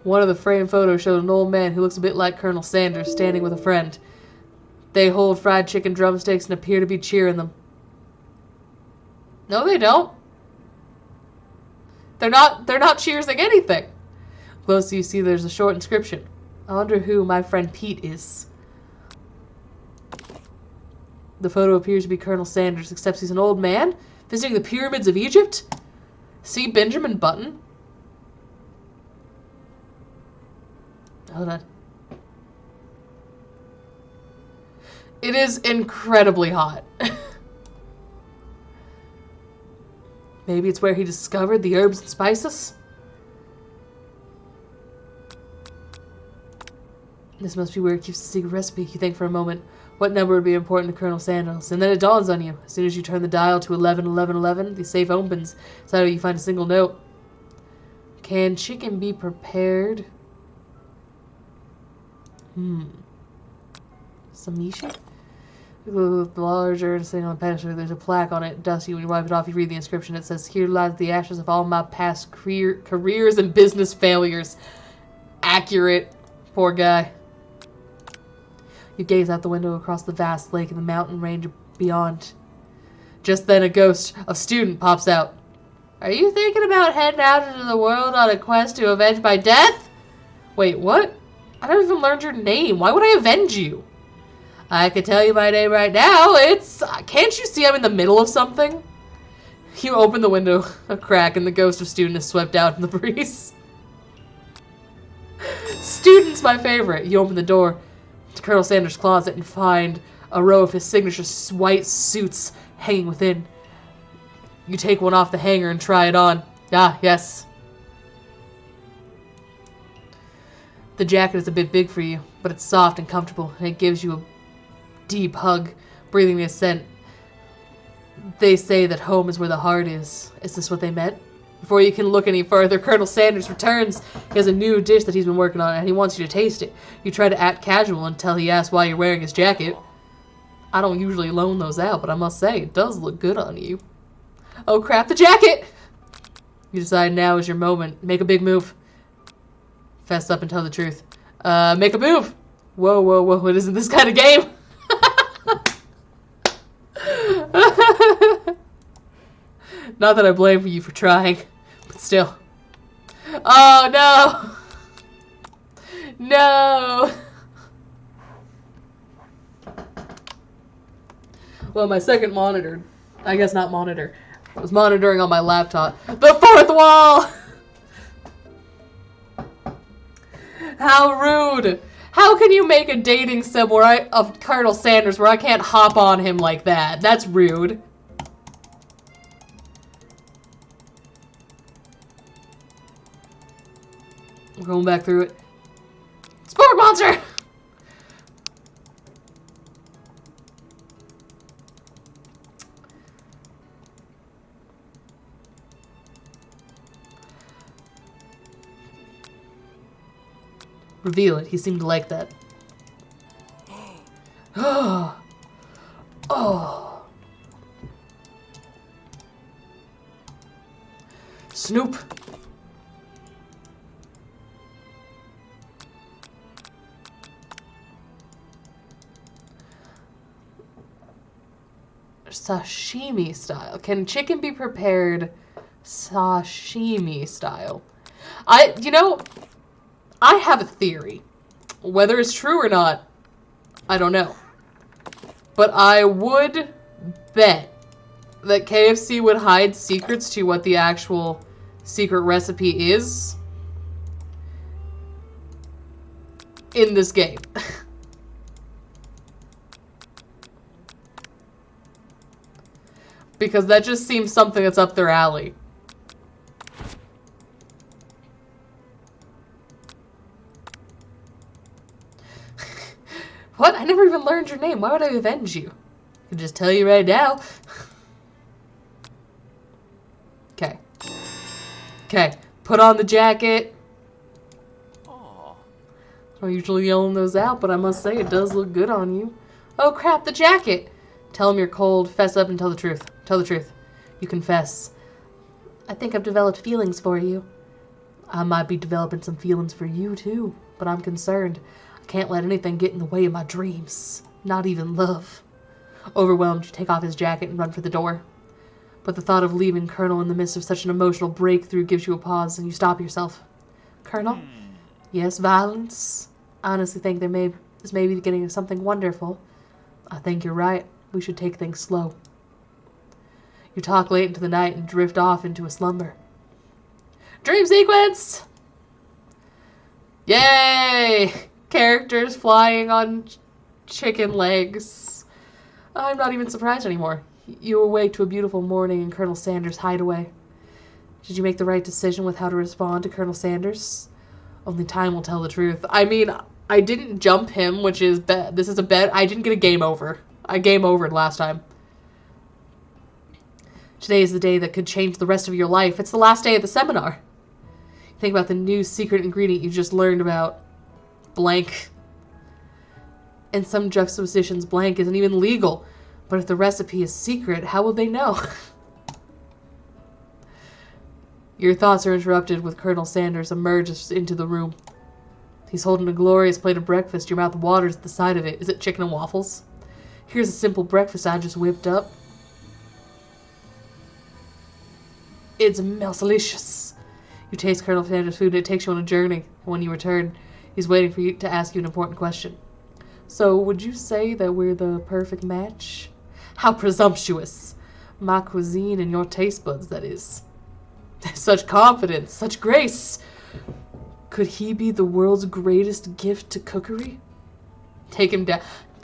[SPEAKER 2] One of the framed photos showed an old man who looks a bit like Colonel Sanders standing with a friend. They hold fried chicken drumsticks and appear to be cheering them. No, they don't. They're not cheersing anything. Close you see there's a short inscription. I wonder who my friend Pete is. The photo appears to be Colonel Sanders, except he's an old man visiting the pyramids of Egypt. See Benjamin Button? Hold on. It is incredibly hot. Maybe it's where he discovered the herbs and spices? This must be where he keeps the secret recipe. You think for a moment, what number would be important to Colonel Sanders? And then it dawns on you. As soon as you turn the dial to 111111, the safe opens. Inside you find a single note. Can chicken be prepared? Samishi? Larger and sitting on the pedestal. There's a plaque on it, dusty. When you wipe it off, you read the inscription. It says, "Here lies the ashes of all my past careers and business failures." Accurate. Poor guy. You gaze out the window across the vast lake and the mountain range beyond. Just then a ghost of student pops out. Are you thinking about heading out into the world on a quest to avenge my death? Wait, what? I never even learned your name. Why would I avenge you? I could tell you my name right now. It's... Can't you see I'm in the middle of something? You open the window a crack and the ghost of student is swept out in the breeze. Student's my favorite. You open the door to Colonel Sanders' closet and find a row of his signature white suits hanging within. You take one off the hanger and try it on. Ah, yes. The jacket is a bit big for you, but it's soft and comfortable, and it gives you a deep hug, breathing the scent. They say that home is where the heart is. Is this what they meant? Before you can look any further, Colonel Sanders returns. He has a new dish that he's been working on, and he wants you to taste it. You try to act casual until he asks why you're wearing his jacket. I don't usually loan those out, but I must say, it does look good on you. Oh crap, the jacket! You decide now is your moment. Make a big move. Fess up and tell the truth. Make a move! Whoa, whoa, whoa, it isn't this kind of game! Not that I blame you for trying, but still. Oh, no! No! Well, my second monitor, I guess not monitor, I was monitoring on my laptop. The fourth wall! How rude! How can you make a dating sim of Colonel Sanders where I can't hop on him like that? That's rude. We're going back through it. Sport monster! Reveal it. He seemed to like that. Oh. Snoop. Sashimi style. Can chicken be prepared sashimi style? I have a theory. Whether it's true or not, I don't know. But I would bet that KFC would hide secrets to what the actual secret recipe is in this game. Because that just seems something that's up their alley. What? I never even learned your name. Why would I avenge you? I can just tell you right now. Okay. Okay. Put on the jacket. I don't usually yell those out, but I must say it does look good on you. Oh crap, the jacket! Tell him you're cold. Fess up and tell the truth. Tell the truth. You confess. I think I've developed feelings for you. I might be developing some feelings for you too, but I'm concerned. Can't let anything get in the way of my dreams. Not even love. Overwhelmed, you take off his jacket and run for the door. But the thought of leaving Colonel in the midst of such an emotional breakthrough gives you a pause and you stop yourself. Colonel? Yes, violence? I honestly think this may be the beginning of something wonderful. I think you're right. We should take things slow. You talk late into the night and drift off into a slumber. Dream sequence! Yay! Characters flying on chicken legs. I'm not even surprised anymore. You awake to a beautiful morning in Colonel Sanders' hideaway. Did you make the right decision with how to respond to Colonel Sanders? Only time will tell the truth. I mean, I didn't jump him, which is this is a bet. I didn't get a game over. I game overed last time. Today is the day that could change the rest of your life. It's the last day of the seminar. Think about the new secret ingredient you just learned about. Blank. In some juxtapositions, blank isn't even legal. But if the recipe is secret, how will they know? Your thoughts are interrupted with Colonel Sanders emerges into the room. He's holding a glorious plate of breakfast. Your mouth waters at the sight of it. Is it chicken and waffles? Here's a simple breakfast I just whipped up. It smells delicious. You taste Colonel Sanders' food and it takes you on a journey. When you return, he's waiting for you to ask you an important question. So, would you say that we're the perfect match? How presumptuous. My cuisine and your taste buds, that is. Such confidence, such grace. Could he be the world's greatest gift to cookery? Take him down.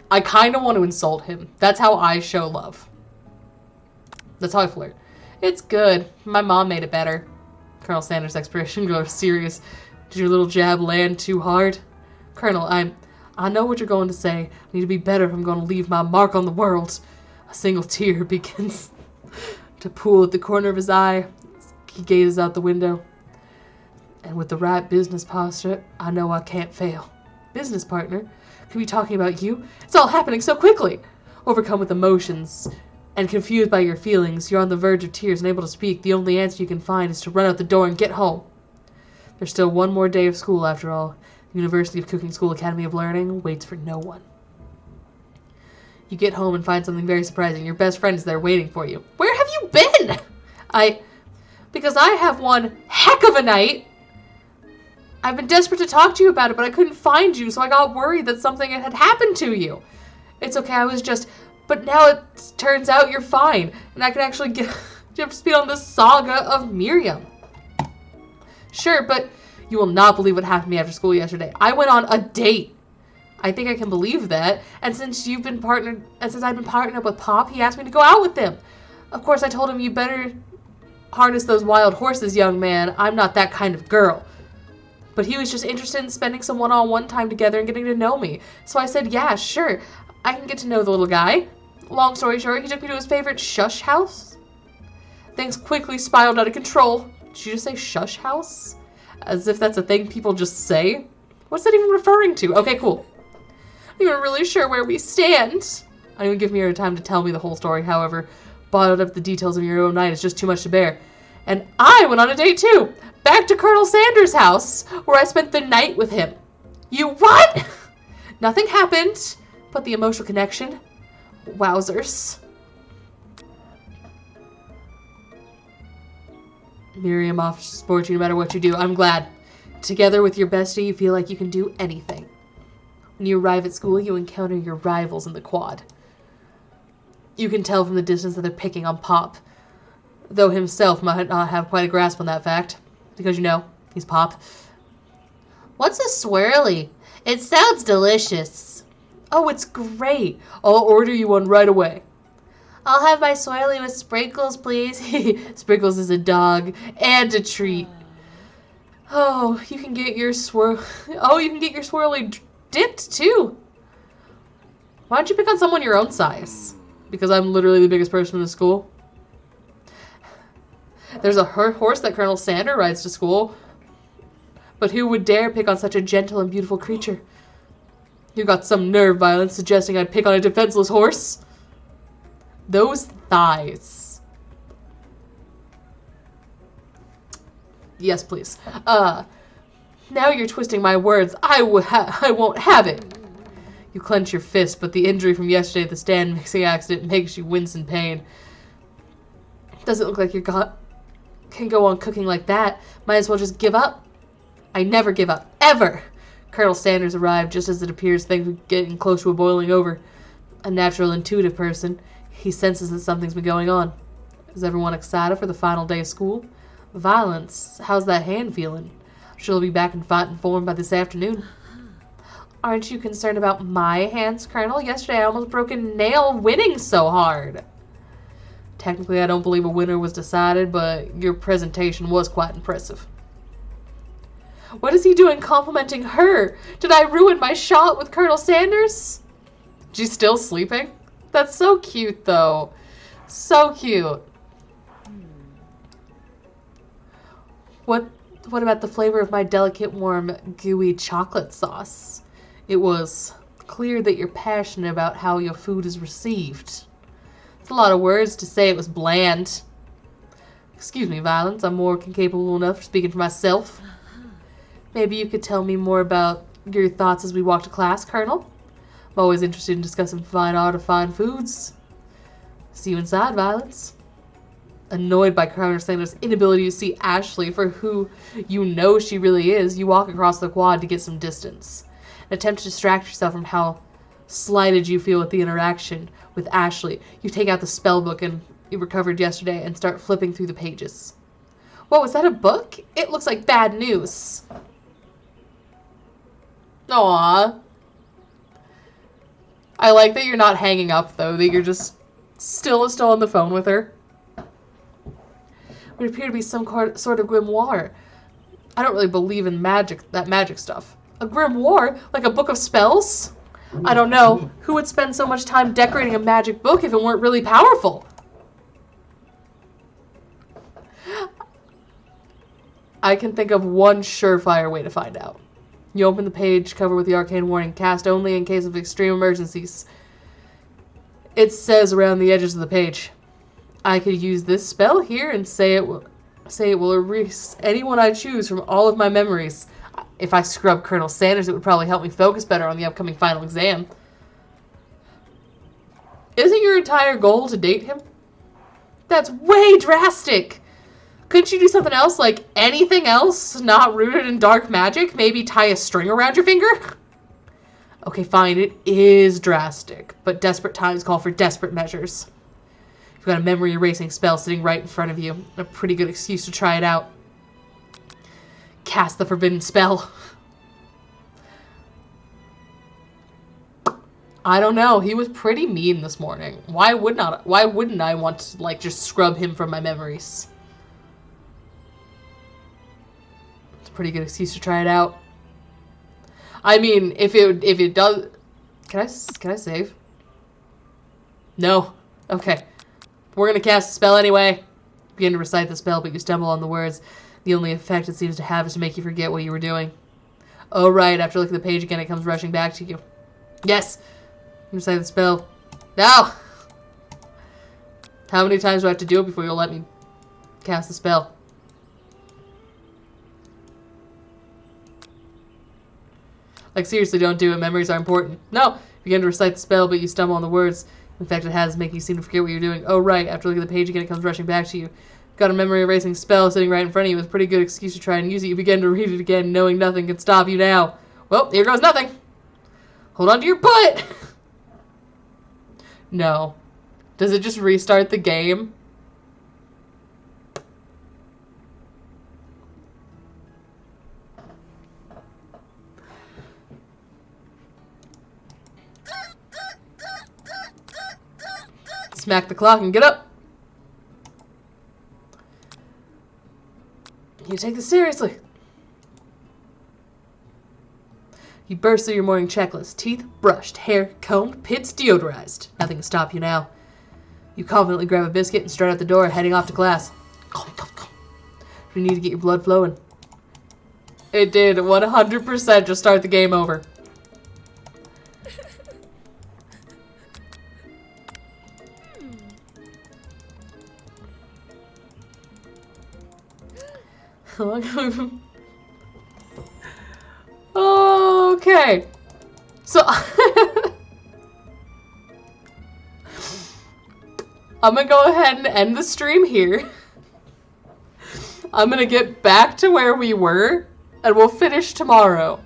[SPEAKER 2] I kind of want to insult him. That's how I show love. That's how I flirt. It's good. My mom made it better. Colonel Sanders' expression grows serious. Did your little jab land too hard? Colonel, I know what you're going to say. I need to be better if I'm going to leave my mark on the world. A single tear begins to pool at the corner of his eye. He gazes out the window. And with the right business posture, I know I can't fail. Business partner? Could be talking about you? It's all happening so quickly. Overcome with emotions and confused by your feelings, you're on the verge of tears, unable to speak. The only answer you can find is to run out the door and get home. There's still one more day of school after all. The University of Cooking School Academy of Learning waits for no one. You get home and find something very surprising. Your best friend is there waiting for you. Where have you been? Because I have one heck of a night. I've been desperate to talk to you about it, but I couldn't find you, so I got worried that something had happened to you. It's okay, but now it turns out you're fine, and I can actually get up to speed on the saga of Miriam. Sure, but you will not believe what happened to me after school yesterday. I went on a date. I think I can believe that, and since I've been partnered up with Pop, he asked me to go out with him. Of course, I told him you better harness those wild horses, young man. I'm not that kind of girl. But he was just interested in spending some one-on-one time together and getting to know me. So I said, yeah, sure. I can get to know the little guy. Long story short, he took me to his favorite shush house. Things quickly spiraled out of control. Did you just say shush house? As if that's a thing people just say? What's that even referring to? Okay, cool. I'm not even really sure where we stand. I don't even give Mira time to tell me the whole story, however. Bottled up the details of your own night is just too much to bear. And I went on a date too. Back to Colonel Sanders' house, where I spent the night with him. You what? Nothing happened, but the emotional connection. Wowzers. Miriam offers to support you no matter what you do. I'm glad. Together with your bestie, you feel like you can do anything. When you arrive at school, you encounter your rivals in the quad. You can tell from the distance that they're picking on Pop, though himself might not have quite a grasp on that fact, because, he's Pop. What's a swirly? It sounds delicious. Oh, it's great. I'll order you one right away. I'll have my swirly with sprinkles, please. Sprinkles is a dog and a treat. You can get your swirly dipped too. Why don't you pick on someone your own size? Because I'm literally the biggest person in the school. There's a horse that Colonel Sanders rides to school. But who would dare pick on such a gentle and beautiful creature? You got some nerve, Violence, suggesting I'd pick on a defenseless horse. Those thighs. Yes, please. Now you're twisting my words. I won't have it. You clench your fist, but the injury from yesterday at the stand mixing accident makes you wince in pain. Doesn't look like you can go on cooking like that. Might as well just give up. I never give up. Ever! Colonel Sanders arrived just as it appears things were getting close to a boiling over. A natural, intuitive person, he senses that something's been going on. Is everyone excited for the final day of school? Violence, how's that hand feeling? She'll be back in fighting form by this afternoon. Aren't you concerned about my hands, Colonel? Yesterday I almost broke a nail winning so hard. Technically, I don't believe a winner was decided, but your presentation was quite impressive. What is he doing complimenting her? Did I ruin my shot with Colonel Sanders? She's still sleeping? That's so cute, though. So cute. What about the flavor of my delicate, warm, gooey chocolate sauce? It was clear that you're passionate about how your food is received. It's a lot of words to say it was bland. Excuse me, Violence. I'm more than capable enough for speaking for myself. Maybe you could tell me more about your thoughts as we walk to class, Colonel? I'm always interested in discussing fine art of fine foods. See you inside, Violence. Annoyed by Colonel Sanders' inability to see Ashley for who you know she really is, you walk across the quad to get some distance. An attempt to distract yourself from how slighted you feel with the interaction with Ashley. You take out the spell book you recovered yesterday and start flipping through the pages. Whoa, is that a book? It looks like bad news. Aww. I like that you're not hanging up, though, that you're just still on the phone with her. It would appear to be some sort of grimoire. I don't really believe in that magic stuff. A grimoire? Like a book of spells? I don't know. Who would spend so much time decorating a magic book if it weren't really powerful? I can think of one surefire way to find out. You open the page cover with the arcane warning, cast only in case of extreme emergencies. It says around the edges of the page. I could use this spell here and say it will erase anyone I choose from all of my memories. If I scrub Colonel Sanders, it would probably help me focus better on the upcoming final exam. Isn't your entire goal to date him? That's way drastic! Couldn't you do something else? Like anything else not rooted in dark magic? Maybe tie a string around your finger? Okay, fine, it is drastic, but desperate times call for desperate measures. You've got a memory erasing spell sitting right in front of you. A pretty good excuse to try it out. Cast the forbidden spell. I don't know. He was pretty mean this morning. Why wouldn't I want to, like, just scrub him from my memories? It's a pretty good excuse to try it out. I mean, if it does... Can I save? No. Okay. We're gonna cast a spell anyway. Begin to recite the spell, but you stumble on the words. The only effect it seems to have is to make you forget what you were doing. Oh, right. After looking at the page again, it comes rushing back to you. Yes! Recite the spell. Now! How many times do I have to do it before you'll let me cast the spell? Like, seriously, don't do it. Memories are important. No! Begin to recite the spell, but you stumble on the words. The effect it has is making you seem to forget what you're doing. Oh, right. After looking at the page again, it comes rushing back to you. Got a memory erasing spell sitting right in front of you with a pretty good excuse to try and use it. You begin to read it again, knowing nothing can stop you now. Well, here goes nothing. Hold on to your butt! No. Does it just restart the game? Smack the clock and get up. You take this seriously. You burst through your morning checklist. Teeth brushed, hair combed, pits deodorized. Nothing can stop you now. You confidently grab a biscuit and strut out the door, heading off to class. You need to get your blood flowing. It did 100% just start the game over. Okay. So I'm gonna go ahead and end the stream here. I'm gonna get back to where we were and we'll finish tomorrow.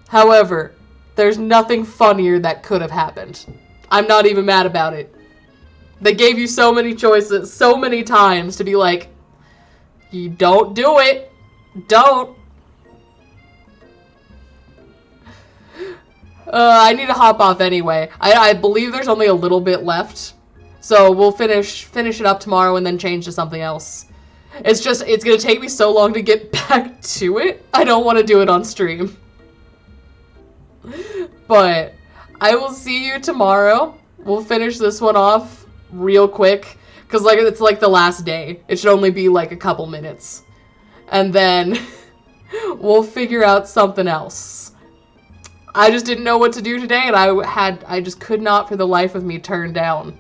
[SPEAKER 2] However, there's nothing funnier that could have happened. I'm not even mad about it. They gave you so many choices, so many times to be like, you don't do it. Don't. I need to hop off anyway. I believe there's only a little bit left. So we'll finish it up tomorrow and then change to something else. It's gonna take me so long to get back to it. I don't want to do it on stream. But I will see you tomorrow. We'll finish this one off real quick. Because like it's like the last day. It should only be like a couple minutes. And then we'll figure out something else. I just didn't know what to do today, and I just could not for the life of me turn down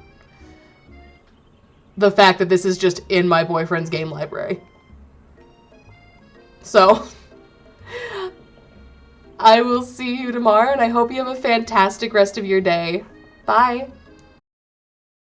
[SPEAKER 2] the fact that this is just in my boyfriend's game library. So I will see you tomorrow, and I hope you have a fantastic rest of your day. Bye.